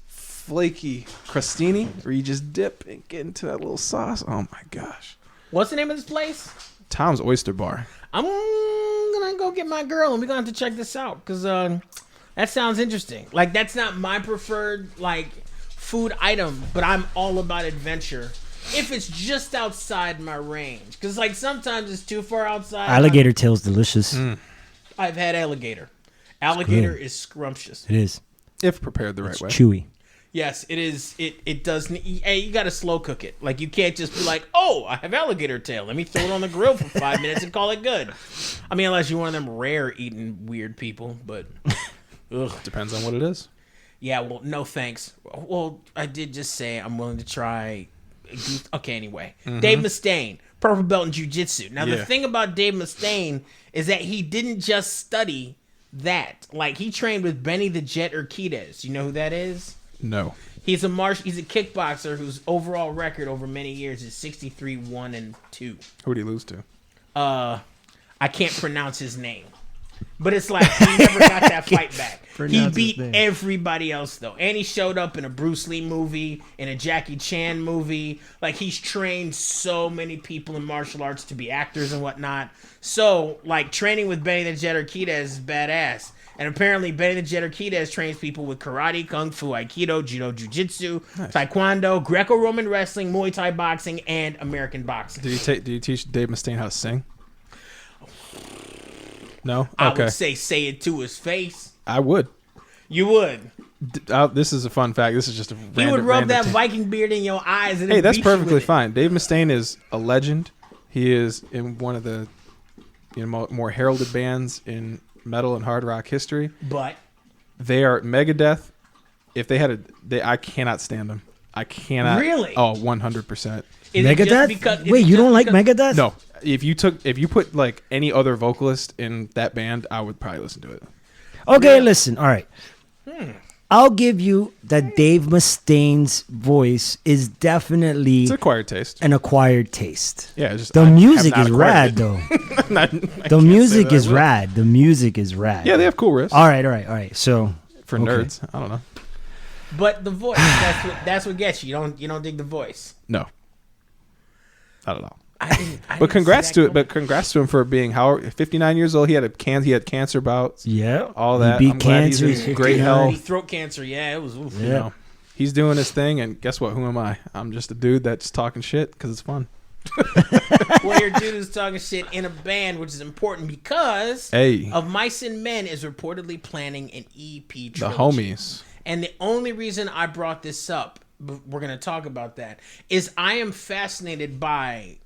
flaky crostini where you just dip and get into that little sauce. Oh my gosh. What's the name of this place? Tom's Oyster Bar. I'm gonna go get my girl, and we're gonna have to check this out because that sounds interesting. Like that's not my preferred like food item, but I'm all about adventure. If it's just outside my range, because like sometimes it's too far outside. Alligator tail's delicious. I've had alligator. Alligator is scrumptious. It is. If prepared the right way. Chewy. Yes, it is. It does. Hey, you got to slow cook it. Like you can't just be like, oh, I have alligator tail. Let me throw it on the grill for 5 minutes and call it good. I mean, unless you're one of them rare eating weird people, but ugh. Depends on what it is. Yeah, well, no thanks. Well, I did just say I'm willing to try. Okay, anyway. Dave Mustaine, purple belt in jiu-jitsu. Now, the Yeah. thing about Dave Mustaine is that he didn't just study that. Like, he trained with Benny the Jet Urquidez. You know who that is? No. He's a kickboxer whose overall record over many years is 63-1-2. Who did he lose to? I can't pronounce his name. But it's like he never got that fight back. He beat everybody else though. And he showed up in a Bruce Lee movie, in a Jackie Chan movie. Like he's trained so many people in martial arts to be actors and whatnot. So like training with Benny the Jet Urquidez is badass. And apparently Benny the Jet Urquidez trains people with karate, kung fu, aikido, judo, jiu-jitsu, taekwondo, Greco-Roman wrestling, Muay Thai boxing, and American boxing. Did you teach Dave Mustaine how to sing? No? I Okay. would say it to his face. I would. You would. This is a fun fact. This is just a He would rub that Viking beard in your eyes. And Hey, that's beat you with perfectly it. fine. Dave Mustaine is a legend. He is in one of the more heralded bands in metal and hard rock history. But They are Megadeth. If they had I cannot stand them. I cannot. Really? Oh, 100%. is it just Megadeth? because- is Wait, it you just don't like because- Megadeth? No, if you put like any other vocalist in that band, I would probably listen to it. Okay, listen. All right. I'll give you that Dave Mustaine's voice is definitely It's an acquired taste. an acquired taste. Yeah, it's just The I have music not is acquired rad, it. though. I The can't music say that I is will. rad. The music is rad. Yeah, they have cool riffs. All right. So For okay. nerds, I don't know. But the voice, that's what gets you. You don't dig the voice. No, not at all. I didn't But congrats see to that it. But congrats to him for being 59 years old. He had cancer bouts. Yeah, All that. He beat I'm glad cancer. he's in he's great 59. health. coming. Throat cancer. Yeah, it was. Oof. Yeah. You know, he's doing his thing, and guess what? Who am I? I'm just a dude that's talking shit because it's fun. Well, your dude is talking shit in a band, which is important because Hey. Of Mice and Men is reportedly planning an EP trilogy. The homies. And the only reason I brought this up, we're going to talk about that, is I am fascinated by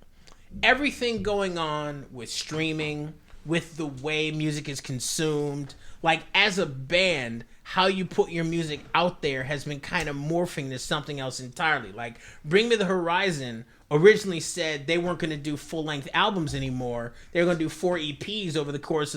everything going on with streaming, with the way music is consumed. Like, as a band, how you put your music out there has been kind of morphing to something else entirely. Like, Bring Me the Horizon originally said they weren't going to do full-length albums anymore. They were going to do 4 EPs over the course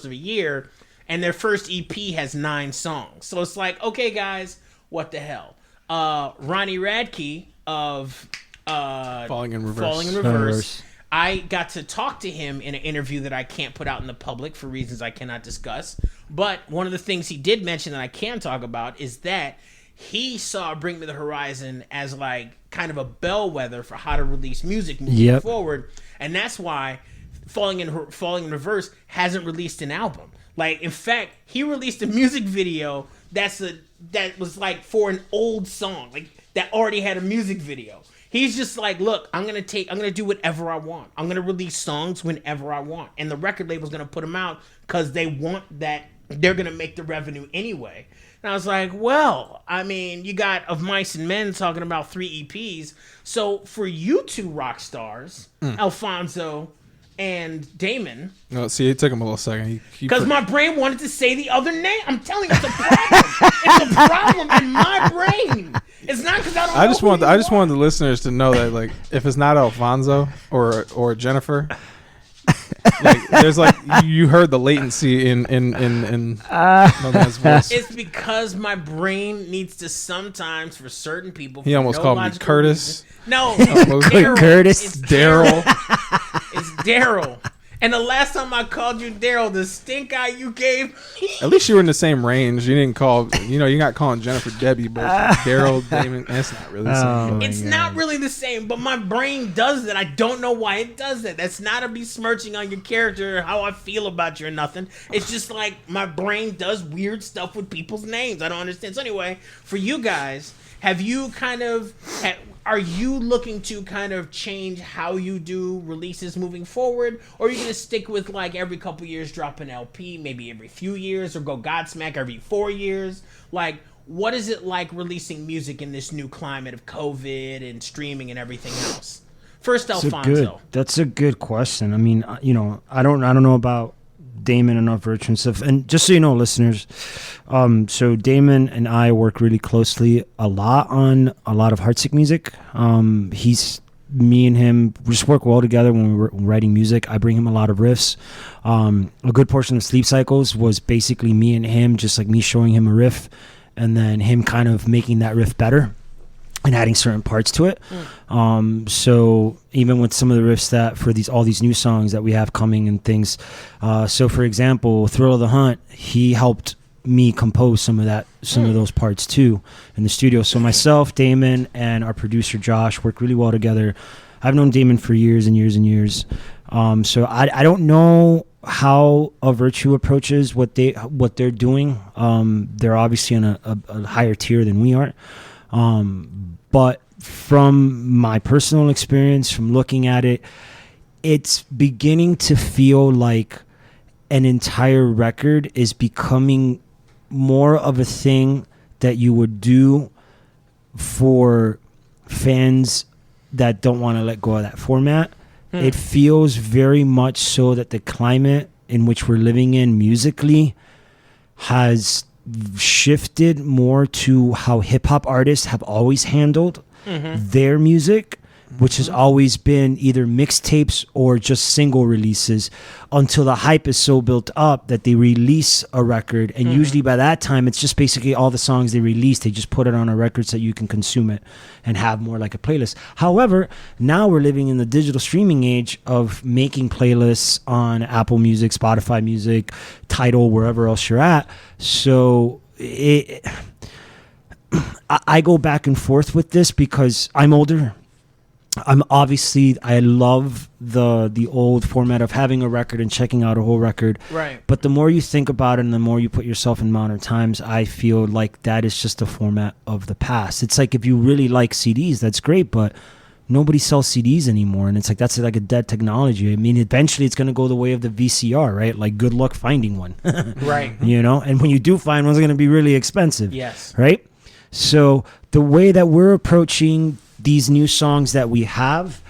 of a year. And their first EP has 9 songs. So it's like, okay, guys, what the hell? Ronnie Radke of Falling in Reverse. Reverse. I got to talk to him in an interview that I can't put out in the public for reasons I cannot discuss. But one of the things he did mention that I can talk about is that he saw Bring Me the Horizon as like kind of a bellwether for how to release music moving forward. And that's why Falling in Reverse hasn't released an album. Like, in fact, he released a music video that was like for an old song, like that already had a music video. He's just like, look, I'm gonna do whatever I want. I'm gonna release songs whenever I want, and the record label's gonna put them out because they want that. They're gonna make the revenue anyway. And I was like, well, I mean, you got Of Mice and Men talking about 3 EPs. So for you two rock stars, Alfonso and Damon. No, see, it took him a little second. Because my brain wanted to say the other name. I'm telling you, it's a problem. It's a problem in my brain. It's not because I don't. I just want the listeners to know that, like, if it's not Alfonso or Jennifer, like, there's like you heard the latency in my man's voice. It's because my brain needs to sometimes, for certain people. He almost called me Curtis. reason- No, Almost Daryl. Curtis. It's Daryl. It's Daryl. And the last time I called you Daryl, the stink eye you gave me. At least you were in the same range. You didn't call. You're not calling Jennifer Debbie, but Daryl, Damon. That's not really the same. It's not really the same, but my brain does that. I don't know why it does that. That's not a besmirching on your character or how I feel about you or nothing. It's just like my brain does weird stuff with people's names. I don't understand. So anyway, for you guys, have you are you looking to kind of change how you do releases moving forward? Or are you going to stick with like every couple years drop an LP, maybe every few years, or go Godsmack every 4 years? Like, what is it like releasing music in this new climate of COVID and streaming and everything else? First, Alfonso. That's a good question. I mean, I don't know about Damon and Virtue and stuff. And just so you know, listeners, so Damon and I work really closely a lot on a lot of Heartsick music. Me and him, we just work well together when we're writing music. I bring him a lot of riffs. A good portion of Sleep Cycles was basically me and him, just like me showing him a riff and then him kind of making that riff better and adding certain parts to it. So even with some of the riffs that for all these new songs that we have coming and things, so for example, Thrill of the Hunt, he helped me compose some of those parts too in the studio. So myself, Damon, and our producer Josh work really well together. I've known Damon for years and years and years. So I don't know how a Virtue approaches what they're doing. They're obviously on a higher tier than we are. But from my personal experience, from looking at it, it's beginning to feel like an entire record is becoming more of a thing that you would do for fans that don't want to let go of that format. It feels very much so that the climate in which we're living in musically has shifted more to how hip-hop artists have always handled their music, which has always been either mixtapes or just single releases, until the hype is so built up that they release a record, and usually by that time it's just basically all the songs they release, they just put it on a record so you can consume it and have more like a playlist. However, now we're living in the digital streaming age of making playlists on Apple Music, Spotify Music, Tidal, wherever else you're at. So I go back and forth with this because I'm older. I love the old format of having a record and checking out a whole record. Right. But the more you think about it and the more you put yourself in modern times, I feel like that is just a format of the past. It's like if you really like CDs, that's great, but nobody sells CDs anymore. And it's like that's like a dead technology. I mean, eventually it's going to go the way of the VCR, right? Like good luck finding one. Right. You know? And when you do find one, it's going to be really expensive. Yes. Right? So the way that we're approaching these new songs that we have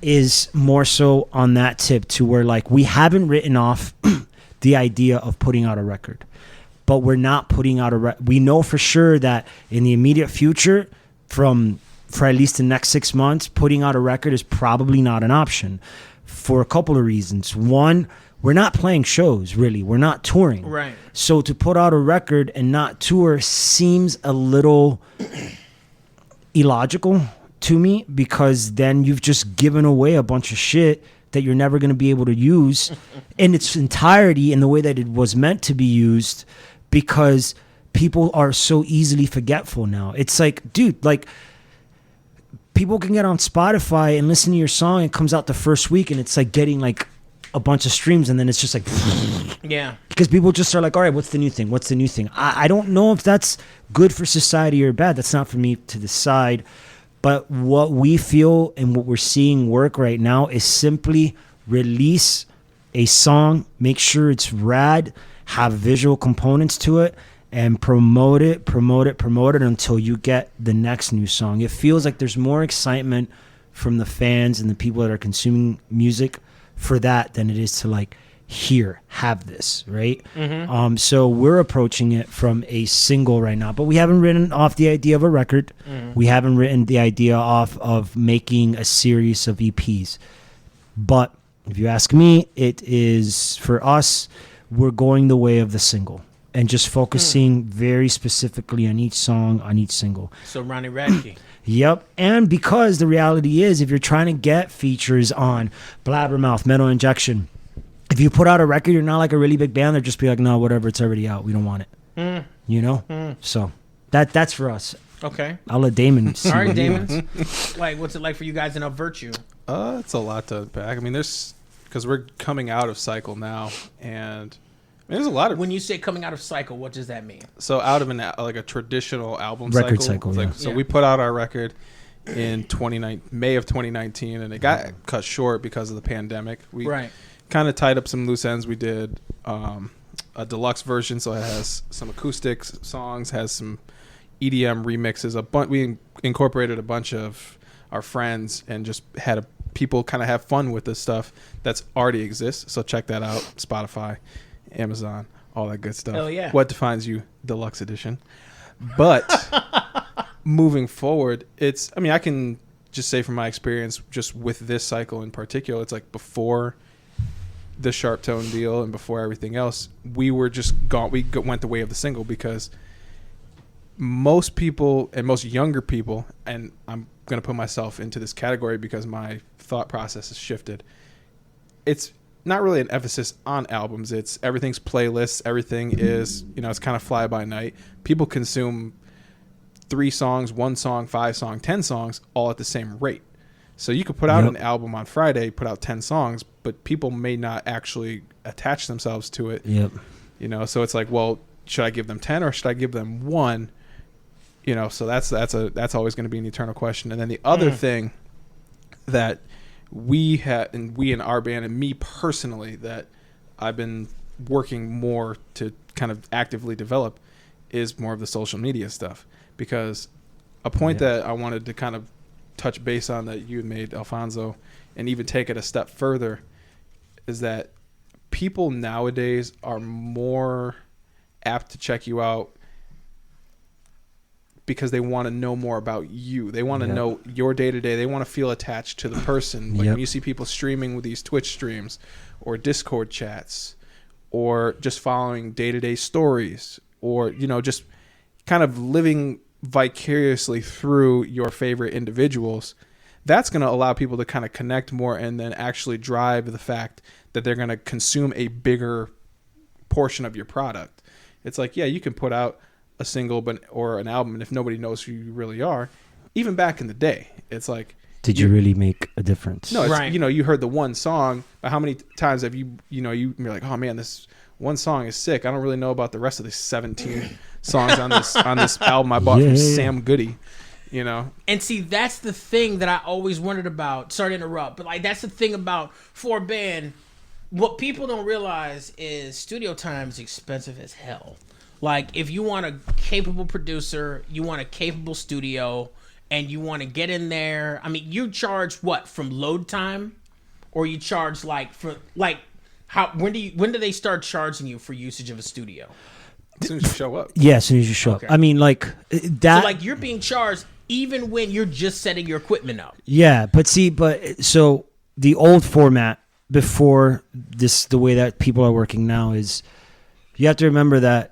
is more so on that tip to where like we haven't written off the idea of putting out a record, but we're not putting out we know for sure that in the immediate future for at least the next 6 months, putting out a record is probably not an option for a couple of reasons. One, we're not playing shows, really. We're not touring. Right. So to put out a record and not tour seems a little illogical to me, because then you've just given away a bunch of shit that you're never going to be able to use in its entirety in the way that it was meant to be used, because people are so easily forgetful now. It's like, dude, like people can get on Spotify and listen to your song. It comes out the first week and it's like getting like a bunch of streams, and then it's just like, yeah, because people just are like, all right, what's the new thing? What's the new thing? I don't know if that's good for society or bad. That's not for me to decide. But what we feel and what we're seeing work right now is simply release a song, make sure it's rad, have visual components to it, and promote it until you get the next new song. It feels like there's more excitement from the fans and the people that are consuming music for that than it is to like, here, have this, right? So we're approaching it from a single right now, but we haven't written off the idea of a record. We haven't written the idea off of making a series of EPs. But if you ask me, it is, for us, we're going the way of the single and just focusing very specifically on each song, on each single. So Ronnie Radke. Yep. And because the reality is, if you're trying to get features on Blabbermouth, Metal Injection, if you put out a record, you're not like a really big band. They'll just be like, no, whatever, it's already out. We don't want it. You know? So that's for us. Okay. I'll let Damon see. All right, what he Damon. wants. Like, what's it like for you guys in a Virtue? It's a lot to unpack. I mean, because we're coming out of cycle now, and there's a lot of. When you say coming out of cycle, what does that mean? So out of like a traditional album Record cycle. yeah. So we put out our record in May of 2019, and it got cut short because of the pandemic. We kind of tied up some loose ends. We did a deluxe version, so it has some acoustic songs, has some EDM remixes. We incorporated a bunch of our friends and just had people kind of have fun with this stuff that's already exists. So check that out. Spotify, Amazon, all that good stuff. Hell yeah. What Defines You Deluxe Edition. But moving forward, I can just say from my experience just with this cycle in particular, it's like before the Sharp Tone deal and before everything else, we were just gone. We went the way of the single because most people and most younger people, and I'm going to put myself into this category because my thought process has shifted. It's not really an emphasis on albums. It's everything's playlists. Everything is, it's kind of fly by night. People consume 3 songs, 1 song, 5 songs, 10 songs all at the same rate. So you could put out an album on Friday, put out 10 songs, but people may not actually attach themselves to it. Yep. So it's like, well, should I give them 10 or should I give them 1? So that's always going to be an eternal question. And then the other thing that we in our band and me personally that I've been working more to kind of actively develop is more of the social media stuff, because a point that I wanted to kind of touch base on that you had made, Alfonso, and even take it a step further, is that people nowadays are more apt to check you out because they want to know more about you. They want to know your day-to-day. They want to feel attached to the person. Like when you see people streaming with these Twitch streams or Discord chats or just following day-to-day stories or, just kind of living vicariously through your favorite individuals, that's going to allow people to kind of connect more and then actually drive the fact that they're going to consume a bigger portion of your product. It's like, yeah, you can put out a single or an album, and if nobody knows who you really are, even back in the day, it's like, did you really make a difference? No, it's, right. You heard the one song, but how many times have you're like, oh man, this one song is sick. I don't really know about the rest of the 17 songs on this album I bought from Sam Goody. And see, that's the thing that I always wondered about. Sorry to interrupt, but that's the thing about for a band. What people don't realize is studio time is expensive as hell. If you want a capable producer, you want a capable studio, and you want to get in there. I mean, you charge what from load time, or you charge how when do they start charging you for usage of a studio? As soon as you show up. Yeah, as soon as you show up. I mean, that. So you're being charged even when you're just setting your equipment up. Yeah, so the old format before this, the way that people are working now is, you have to remember that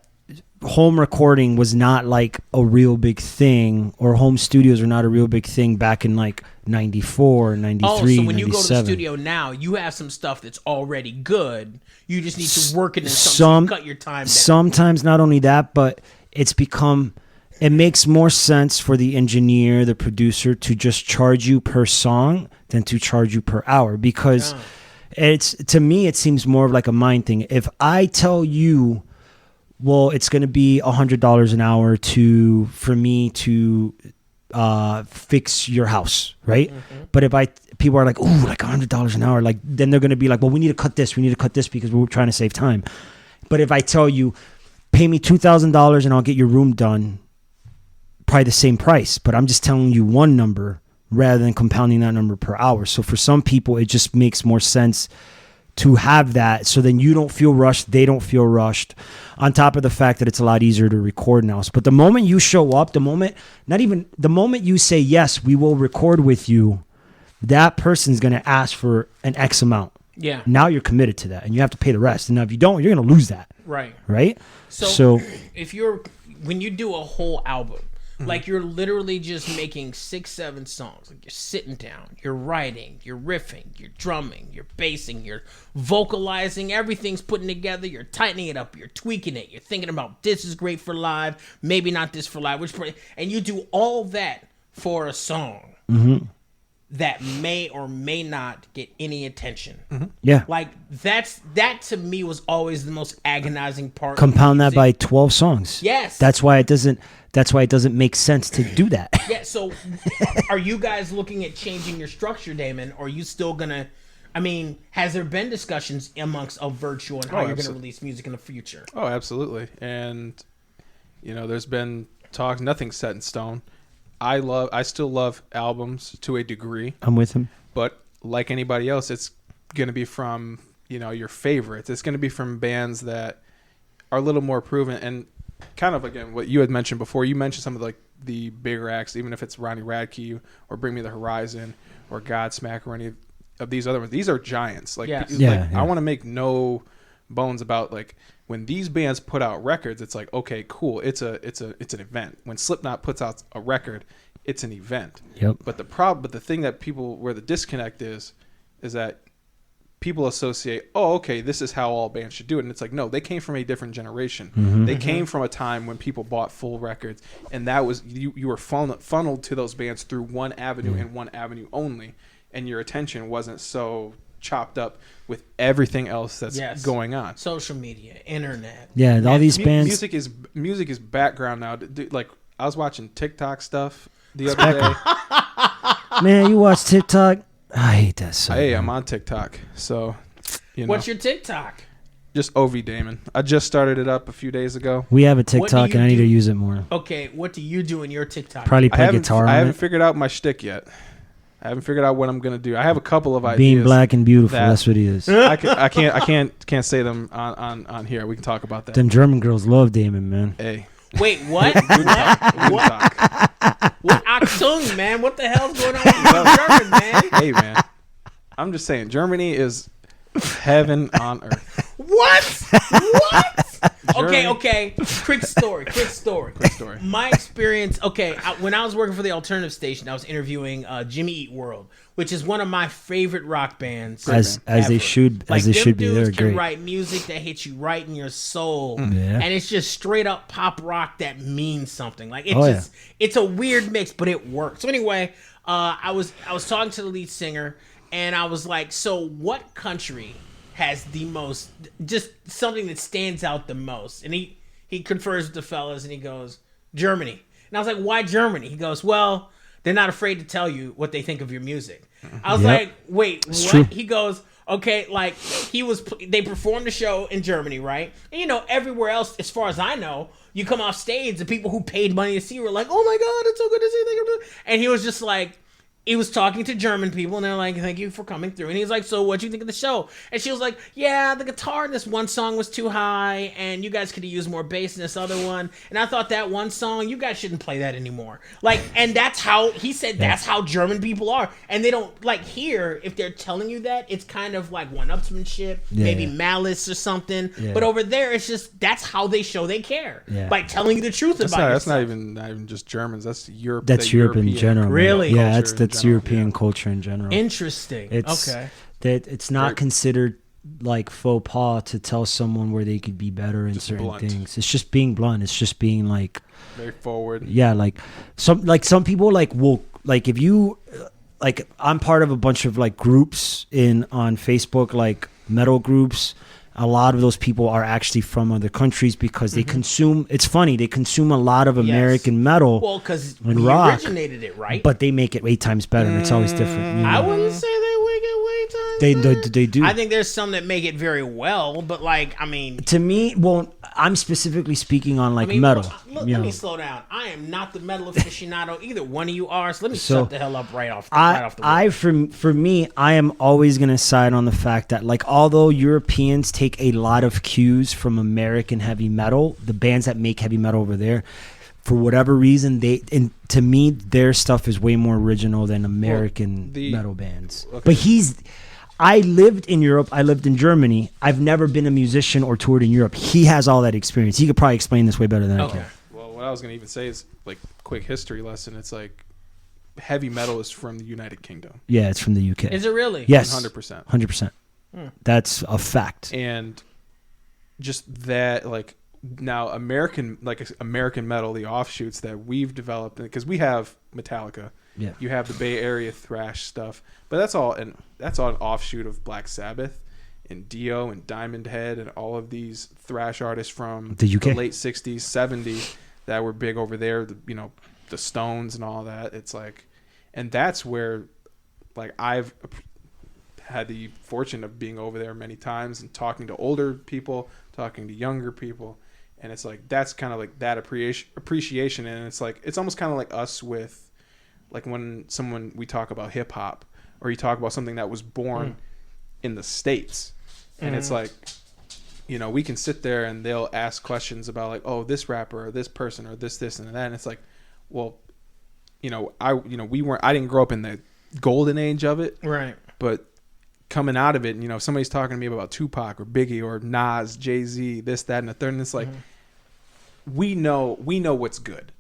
home recording was not a real big thing, or home studios are not a real big thing back in 94, 93, so when 97. you go to the studio now, you have some stuff that's already good. You just need to work it in something to cut your time down. Sometimes not only that, but it makes more sense for the engineer, the producer, to just charge you per song than to charge you per hour, because to me it seems more of a mind thing. If I tell you, well, it's going to be $100 an hour for me to fix your house, right? Mm-hmm. But if people are like, ooh, $100 an hour, then they're going to be like, well, we need to cut this because we're trying to save time. But if I tell you, pay me $2,000 and I'll get your room done, probably the same price, but I'm just telling you one number rather than compounding that number per hour. So for some people, it just makes more sense to have that, so then you don't feel rushed, they don't feel rushed, on top of the fact that it's a lot easier to record now. But the moment you show up, the moment you say, yes, we will record with you, that person's going to ask for an X amount. Yeah. Now you're committed to that, and you have to pay the rest. And now if you don't, you're going to lose that. Right. Right? So when you do a whole album, you're literally just making 6-7 songs. You're sitting down, you're writing, you're riffing, you're drumming, you're bassing, you're vocalizing, everything's putting together, you're tightening it up, you're tweaking it, you're thinking about this is great for live, maybe not this for live, and you do all that for a song that may or may not get any attention. Mm-hmm. Yeah. That to me was always the most agonizing part. Compound that by 12 songs. Yes. That's why it doesn't make sense to do that. Yeah, so are you guys looking at changing your structure, Damon, or are you still gonna, has there been discussions amongst Virtual and how you're gonna release music in the future? Oh, absolutely. And there's been talk, nothing's set in stone. I still love albums to a degree. I'm with him. But like anybody else, it's going to be from, your favorites. It's going to be from bands that are a little more proven. And kind of, again, what you had mentioned before, you mentioned some of the bigger acts, even if it's Ronnie Radke or Bring Me the Horizon or Godsmack or any of these other ones. These are giants. I want to make no bones about like when these bands put out records, it's like, okay, cool, it's an event. When Slipknot puts out a record, it's an event. Yep. But the thing that where the disconnect is that people associate, oh, okay, this is how all bands should do it. And it's like, no, they came from a different generation. Mm-hmm. They came from a time when people bought full records, and that was you were funneled to those bands through one avenue and one avenue only, and your attention wasn't so chopped up with everything else that's going on. Social media, internet. Yeah, all these bands. Music is background now. Like I was watching TikTok stuff the other day. Man, you watch TikTok? I hate that song. Hey, I'm on TikTok, so you know. What's your TikTok? Just OV Damon. I just started it up a few days ago. We have a TikTok, and I need to use it more. Okay, what do you do in your TikTok? Probably play guitar on it. I haven't figured out my shtick yet. I haven't figured out what I'm gonna do. I have a couple of ideas. Being black and beautiful, that's what he is. I can't say them on here. We can talk about that. Them German girls love Damon, man. Hey. Wait, what? What Achtung, man? What the hell's going on with German, man? Hey, man. I'm just saying, Germany is heaven on earth. What? Okay. Quick story. My experience. Okay, when I was working for the alternative station, I was interviewing Jimmy Eat World, which is one of my favorite rock bands. As they should be. They're great. Can write music that hits you right in your soul, and it's just straight up pop rock that means something. Like it's a weird mix, but it works. So anyway, I was talking to the lead singer, and I was like, so what country has the most, just something that stands out the most? And he confers with the fellas, and he goes, Germany. And I was like, why Germany? He goes, well, they're not afraid to tell you what they think of your music. I was like, wait, what? True. He goes, okay, like they performed the show in Germany, right? And everywhere else, as far as I know, you come off stage, the people who paid money to see were like, oh my God, it's so good to see you. And he was just like, he was talking to German people, and they're like, thank you for coming through. And he's like, so what'd you think of the show? And she was like, yeah, the guitar in this one song was too high, and you guys could have used more bass in this other one. And I thought that one song, you guys shouldn't play that anymore. Like, and that's how, he said that's how German people are. And they don't, like here, if they're telling you that, it's kind of like one-upsmanship, maybe malice or something. Yeah. But over there, it's just, that's how they show they care. Yeah. By telling you the truth about yourself. That's not even just Germans. That's Europe. That's Europe in general. Really? Yeah, that's European culture in general. Interesting. It's not considered like faux pas to tell someone where they could be better in certain things. It's just being blunt. It's just being like very forward. Yeah, like some people will if you I'm part of a bunch of like groups on Facebook, like metal groups. A lot of those people are actually from other countries because they consume. It's funny, they consume a lot of American metal. Well, because we originated it, right? But they make it 8 times better, and it's always different. I wouldn't say they make it 8 times better. They do. I think there's some that make it very well, but to me, I'm specifically speaking on metal. Let me slow down. I am not the metal aficionado. Either one of you are. So let me shut the hell up right off the For me, I am always going to side on the fact that although Europeans take a lot of cues from American heavy metal, the bands that make heavy metal over there, for whatever reason, to me, their stuff is way more original than American metal bands. Okay. But I lived in Europe. I lived in Germany. I've never been a musician or toured in Europe. He has all that experience. He could probably explain this way better than I can. Well, what I was going to even say is quick history lesson. It's heavy metal is from the United Kingdom. Yeah, it's from the UK. Is it really? Yes. 100%. 100%. That's a fact. And just that, now American metal, the offshoots that we've developed, because we have Metallica. Yeah. You have the Bay Area thrash stuff, but that's all an offshoot of Black Sabbath and Dio and Diamond Head and all of these thrash artists from the UK, the late 60s, 70s that were big over there, the Stones and all that. It's and that's where I've had the fortune of being over there many times and talking to older people, talking to younger people, and it's that's kind of that appreciation, and it's almost kind of like us with when we talk about hip hop, or you talk about something that was born in the States, and it's we can sit there and they'll ask questions about oh, this rapper or this person or this and that, and it's well, I didn't grow up in the golden age of it, right? But coming out of it, and, if somebody's talking to me about Tupac or Biggie or Nas, Jay-Z, this, that, and the third, and it's like, we know what's good.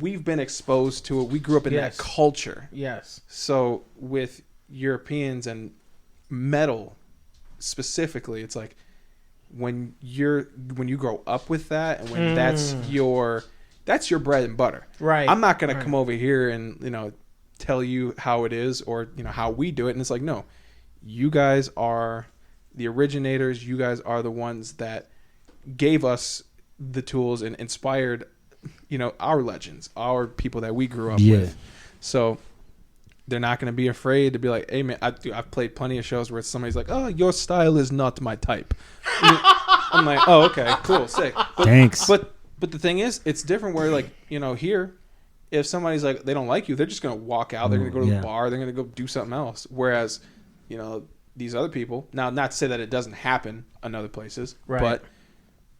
We've been exposed to it. We grew up in that culture. Yes. So with Europeans and metal specifically, it's like when you grow up with that, and when that's your bread and butter. Right. I'm not gonna come over here and tell you how it is or how we do it. And it's like, no, you guys are the originators. You guys are the ones that gave us the tools and inspired our legends, our people that we grew up with. So they're not going to be afraid to be like, hey man, I've played plenty of shows where somebody's like, oh, your style is not my type. I'm like, oh, okay, cool, sick. Thanks. But the thing is, it's different where like, here, if somebody's like, they don't like you, they're just going to walk out. They're going to go to the bar. They're going to go do something else. Whereas, these other people, now not to say that it doesn't happen in other places, but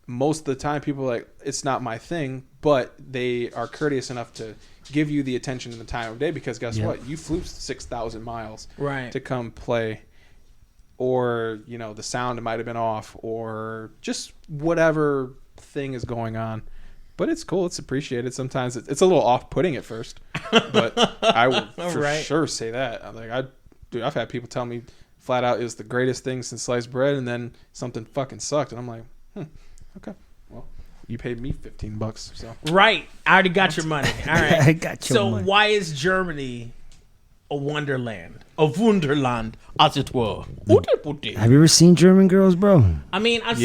most of the time people are like, it's not my thing, but they are courteous enough to give you the attention and the time of day because guess what? You flew 6,000 miles to come play, or, the sound might have been off, or just whatever thing is going on. But it's cool. It's appreciated. Sometimes it's a little off-putting at first, but I will for sure say that. I've had people tell me flat out it was the greatest thing since sliced bread, and then something fucking sucked, and I'm like, okay, well, you paid me $15, so right. I already got your money. All right, I got your money. So why is Germany a wonderland, a Wunderland, as it were? Have you ever seen German girls, bro? I mean, I've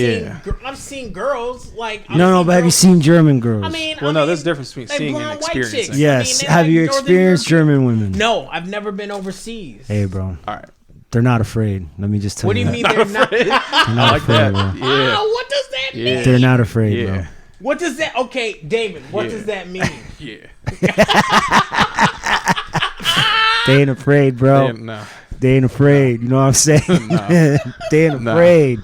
seen girls like. But have you seen German girls? No, there's a difference between seeing and experiencing. Yes, have you experienced German women? No, I've never been overseas. Hey, bro. All right. They're not afraid. Let me just tell you. What do you mean they're not? They're not afraid, that. bro. Yeah. What does that mean? They're not afraid, bro. What does that? Okay, Damon. What does that mean? They ain't afraid, bro. They ain't afraid. You know what I'm saying? They ain't afraid.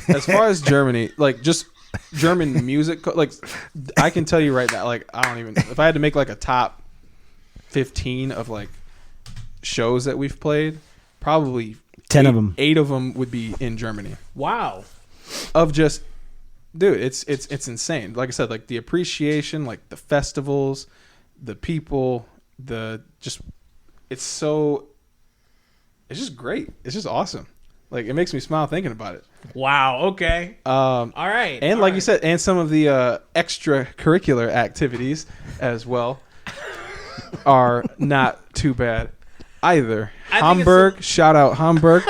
As far as Germany, like just German music, like I can tell you right now, like I don't even. If I had to make like a top 15 of like shows that we've played, probably 10 of them. 8 of them would be in Germany. Wow. Of just, dude, it's insane. Like I said, like the appreciation, like the festivals, the people, it's just great. It's just awesome. Like it makes me smile thinking about it. Wow. Okay. All right. And like you said, and some of the extracurricular activities as well are not too bad either. Hamburg, shout out Hamburg.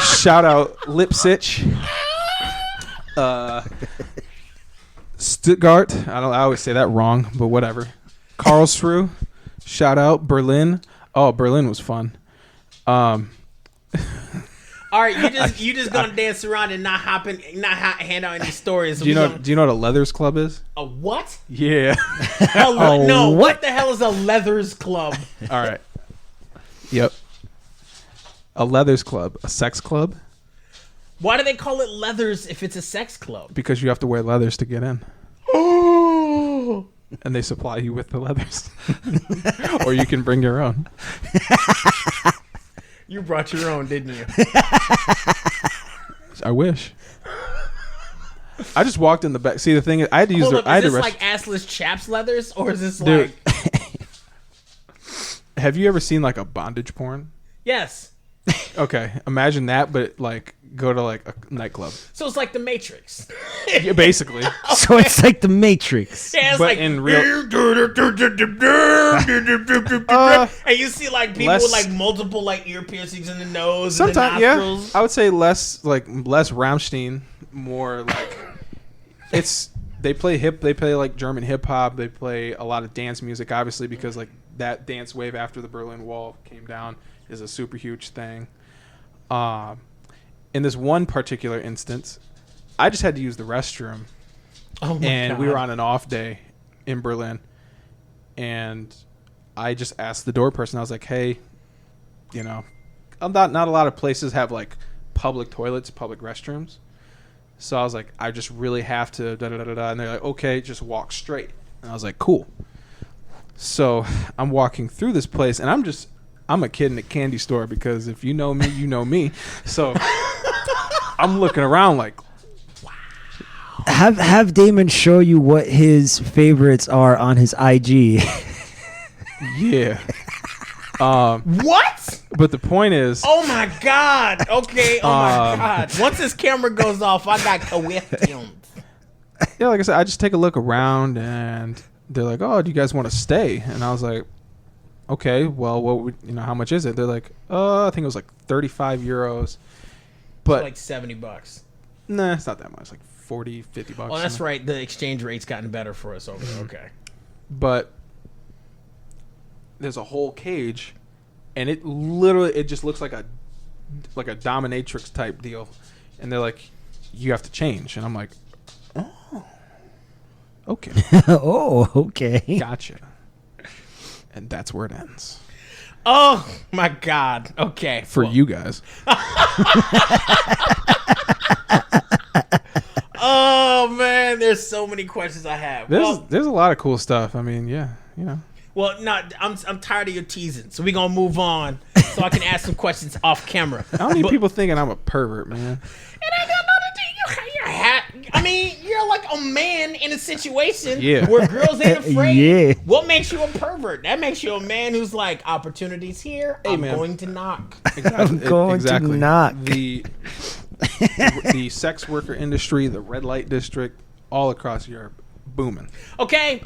Shout out Leipzig. Stuttgart. I always say that wrong, but whatever. Karlsruhe. Shout out Berlin. Oh, Berlin was fun. All right, you just gonna dance around and not hand out any stories. So do you know what a Leathers Club is? A what? Yeah. No. What the hell is a Leathers Club? All right. Yep. A Leathers Club, a sex club. Why do they call it Leathers if it's a sex club? Because you have to wear leathers to get in. And they supply you with the leathers. Or you can bring your own. You brought your own, didn't you? I wish. I just walked in the back. See, the thing is, I had to use Hold the. up, I had is to this like assless chaps leathers, or is this Dude. like? Have you ever seen like a bondage porn? Yes. Okay, imagine that, but like go to like a nightclub. So it's like the Matrix. Yeah, basically. So it's like the Matrix. Yeah, it's But like in real, and you see like people with like multiple like ear piercings in the nose. sometimes, and the nostrils. yeah, I would say less Rammstein, more like they play like German hip hop. They play a lot of dance music, obviously, because like that dance wave after the Berlin Wall came down is a super huge thing. In this one particular instance, I just had to use the restroom. Oh my and God. we were on an off day in Berlin, and I just asked the door person. I was like, "Hey, not a lot of places have like public toilets, public restrooms." So I was like, "I just really have to da da da da," and they're like, "Okay, just walk straight." And I was like, "Cool." So I'm walking through this place, and I'm I'm a kid in a candy store because if you know me, you know me. So I'm looking around like, Have Damon show you what his favorites are on his IG. yeah. What? But the point is, Oh my God. Okay. Oh my God. Once this camera goes off, I got questions. yeah, like I said, I just take a look around and they're like, "Oh, do you guys want to stay?" And I was like, "Okay, well, how much is it?" They're like, I think it was like 35 euros." But Like $70. nah, it's not that much. Like 40, 50 bucks. Oh, that's something. right. The exchange rate's gotten better for us over there. Okay. But there's a whole cage, and it literally just looks like a dominatrix type deal, and they're like, "You have to change," and I'm like, "Oh, okay, Oh, okay. gotcha," and that's where it ends Oh my God. Okay. for you guys. Oh man, there's so many questions I have. There's a lot of cool stuff. I mean, yeah, you know. Well, not. I'm tired of your teasing, so we're gonna move on so I can ask some questions off camera. I don't need people thinking I'm a pervert, man. It ain't got nothing to do. I mean, you're like a man in a situation Yeah. where girls ain't afraid. Yeah. What makes you a pervert? That makes you a man who's like, opportunities here. I'm man. going to knock. I'm going to knock. The sex worker industry, the red light district, all across Europe, booming. Okay.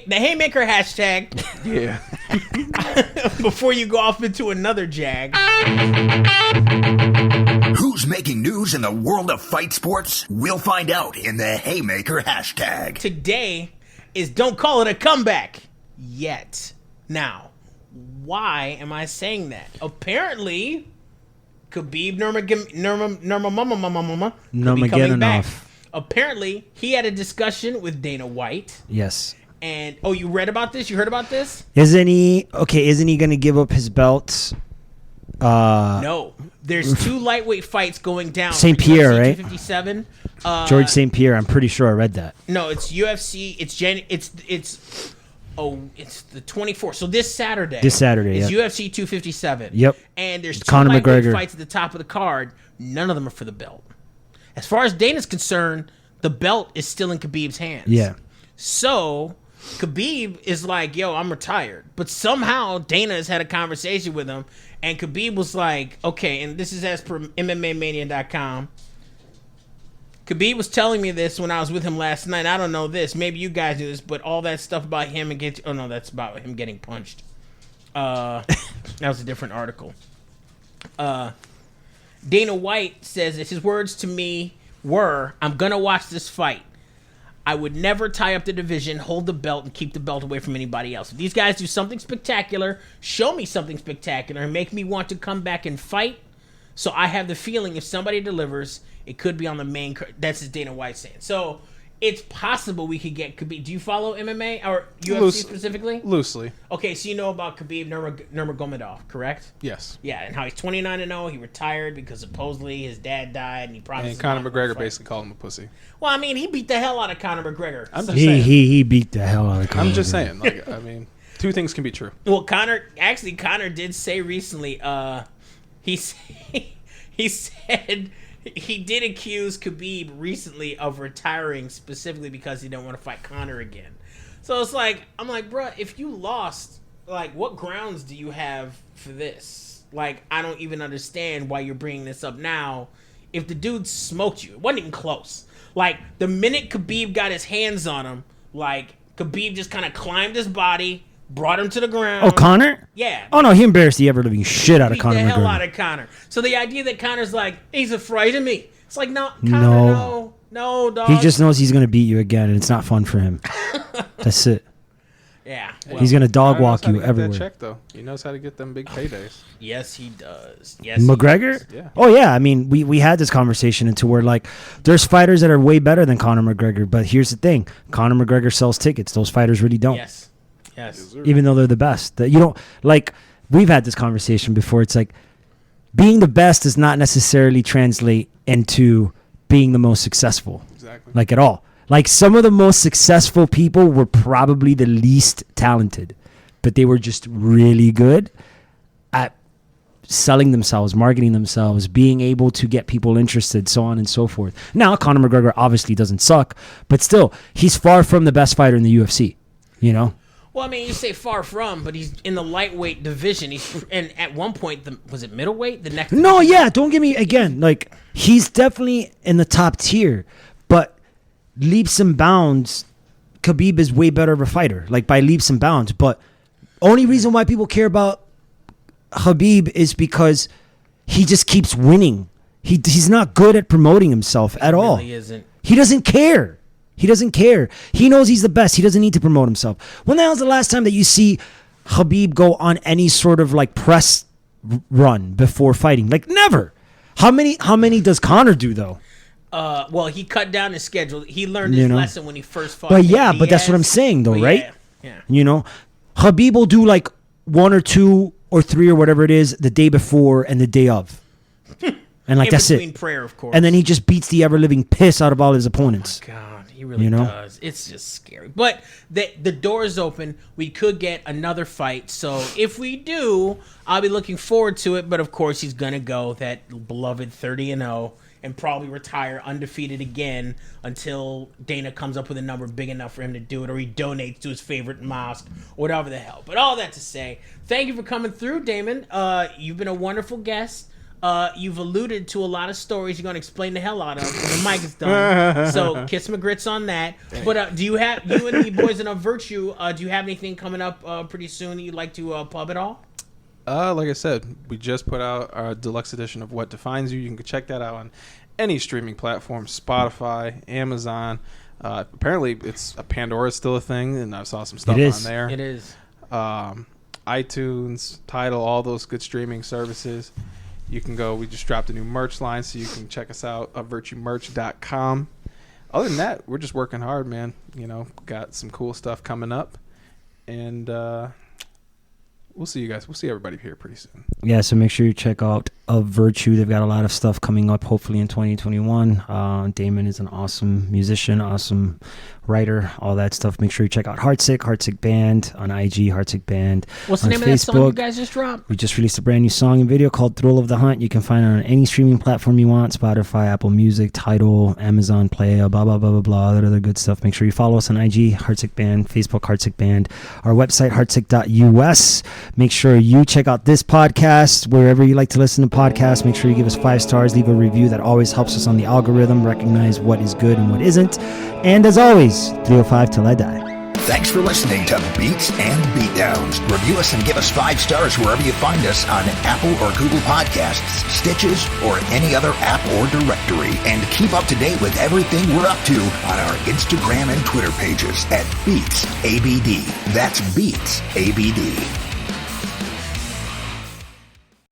The Haymaker hashtag. Yeah. Before you go off into another jag. Who's making news in the world of fight sports? We'll find out in the Haymaker hashtag. Today is don't call it a comeback yet. Now, why am I saying that? Apparently, Khabib Nurmagomedov could be coming back. Apparently, he had a discussion with Dana White. Yes. And you read about this? You heard about this? Isn't he going to give up his belts? No. There's two lightweight fights going down. St. for Pierre, UFC right? 257. George St. Pierre. I'm pretty sure I read that. No, it's UFC. It's the 24th. So this Saturday. This Saturday, is yeah. UFC 257. Yep. And there's two Conor lightweight McGregor. fights at the top of the card. None of them are for the belt. As far as Dana's concerned, the belt is still in Khabib's hands. Yeah. So Khabib is like, yo, I'm retired. But somehow Dana has had a conversation with him, and Khabib was like, okay, and this is as per MMAmania.com. Khabib was telling me this when I was with him last night. I don't know this. Maybe you guys do this, but all that stuff about him and that's about him getting punched. That was a different article. Dana White says that his words to me were, I'm going to watch this fight. I would never tie up the division, hold the belt, and keep the belt away from anybody else. If these guys do something spectacular, show me something spectacular, and make me want to come back and fight. So I have the feeling if somebody delivers, it could be on the main card. That's what Dana White saying. So it's possible we could get Khabib. Do you follow MMA or UFC specifically? Loosely. Okay, so you know about Khabib Nurmagomedov, correct? Yes. Yeah, and how he's 29-0. He retired because supposedly his dad died, and he promised. And Conor McGregor basically called him a pussy. Well, I mean, he beat the hell out of Conor McGregor. I'm just saying. He beat the hell out of Conor. I'm just saying. Like, I mean, two things can be true. Well, Conor did say recently. He said he did accuse Khabib recently of retiring specifically because he didn't want to fight Conor again. So it's like, I'm like, bro, if you lost, like, what grounds do you have for this? Like, I don't even understand why you're bringing this up now. If the dude smoked you, it wasn't even close. Like, the minute Khabib got his hands on him, like, Khabib just kind of climbed his body, brought him to the ground. Oh, Conor? Yeah. Oh, no, he embarrassed the ever-living shit out of Beat Conor the hell McGregor. out of Conor. So the idea that Conor's like, he's afraid of me. It's like, no, Conor, no, dog. He just knows he's going to beat you again, and it's not fun for him. That's it. Yeah. Well, He's going to dog Conor knows walk how to you get everywhere. that check, though. He knows how to get them big paydays. yes, he does. Yes, he McGregor? does. Yeah. Oh, yeah. I mean, we had this conversation into where, like, there's fighters that are way better than Conor McGregor, but here's the thing. Conor McGregor sells tickets. Those fighters really don't. Yes. Even though they're the best. That you don't, like, we've had this conversation before. It's like, being the best does not necessarily translate into being the most successful. Exactly. Like, at all. Like, some of the most successful people were probably the least talented, but they were just really good at selling themselves, marketing themselves, being able to get people interested, so on and so forth. Now, Conor McGregor obviously doesn't suck, but still, he's far from the best fighter in the UFC, you know? Well, I mean, you say far from, but he's in the lightweight division. And at one point, was it middleweight? The next. No, yeah, don't get me, again, like, he's definitely in the top tier, but leaps and bounds, Khabib is way better of a fighter, like, by leaps and bounds, but only reason why people care about Khabib is because he just keeps winning. He's not good at promoting himself at all. He isn't. He doesn't care. He doesn't care. He knows he's the best. He doesn't need to promote himself. When the hell's the last time that you see Khabib go on any sort of like press run before fighting? Like never. How many does Conor do though? Well, he cut down his schedule. He learned his lesson when he first fought. But yeah, but that's what I'm saying though, right? Yeah. You know, Khabib will do like 1 or 2 or 3 or whatever it is the day before and the day of. And like that's it. Prayer, of course. And then he just beats the ever living piss out of all his opponents. Oh God, he really does. It's just scary. But the door is open. We could get another fight. So if we do, I'll be looking forward to it. But of course, he's gonna go that beloved 30-0 and probably retire undefeated again until Dana comes up with a number big enough for him to do it, or he donates to his favorite mosque, or whatever the hell. But all that to say, thank you for coming through, Damon. You've been a wonderful guest. You've alluded to a lot of stories you're going to explain the hell out of when the mic is done. So kiss my grits on that. But do you and the boys in Virtue, do you have anything coming up pretty soon that you'd like to pub at all? Like I said, we just put out our deluxe edition of What Defines You. You can check that out on any streaming platform, Spotify, Amazon. Apparently, Pandora's still a thing, and I saw some stuff on there. It is. iTunes, Tidal, all those good streaming services. You can go. We just dropped a new merch line, so you can check us out at virtuemerch.com. Other than that, we're just working hard, man. You know, got some cool stuff coming up, and we'll see you guys. We'll see everybody here pretty soon. Yeah, so make sure you check out Of Virtue. They've got a lot of stuff coming up, hopefully in 2021. Damon is an awesome musician, awesome writer, all that stuff. Make sure you check out Heartsick Band on IG, Heartsick Band. What's the name of that song you guys just dropped? We just released a brand new song and video called Thrill of the Hunt. You can find it on any streaming platform you want, Spotify, Apple Music, Tidal, Amazon Play, blah, blah, blah, blah, blah, that other good stuff. Make sure you follow us on IG, Heartsick Band, Facebook, Heartsick Band, our website, heartsick.us. Make sure you check out this podcast wherever you like to listen to podcasts. Make sure you give us 5 stars, leave a review. That always helps us on the algorithm, recognize what is good and what isn't. And as always, 305 till I die. Thanks for listening to Beats and Beatdowns. Review us and give us 5 stars wherever you find us on Apple or Google Podcasts, Stitches, or any other app or directory. And keep up to date with everything we're up to on our Instagram and Twitter pages at Beats ABD. That's Beats ABD.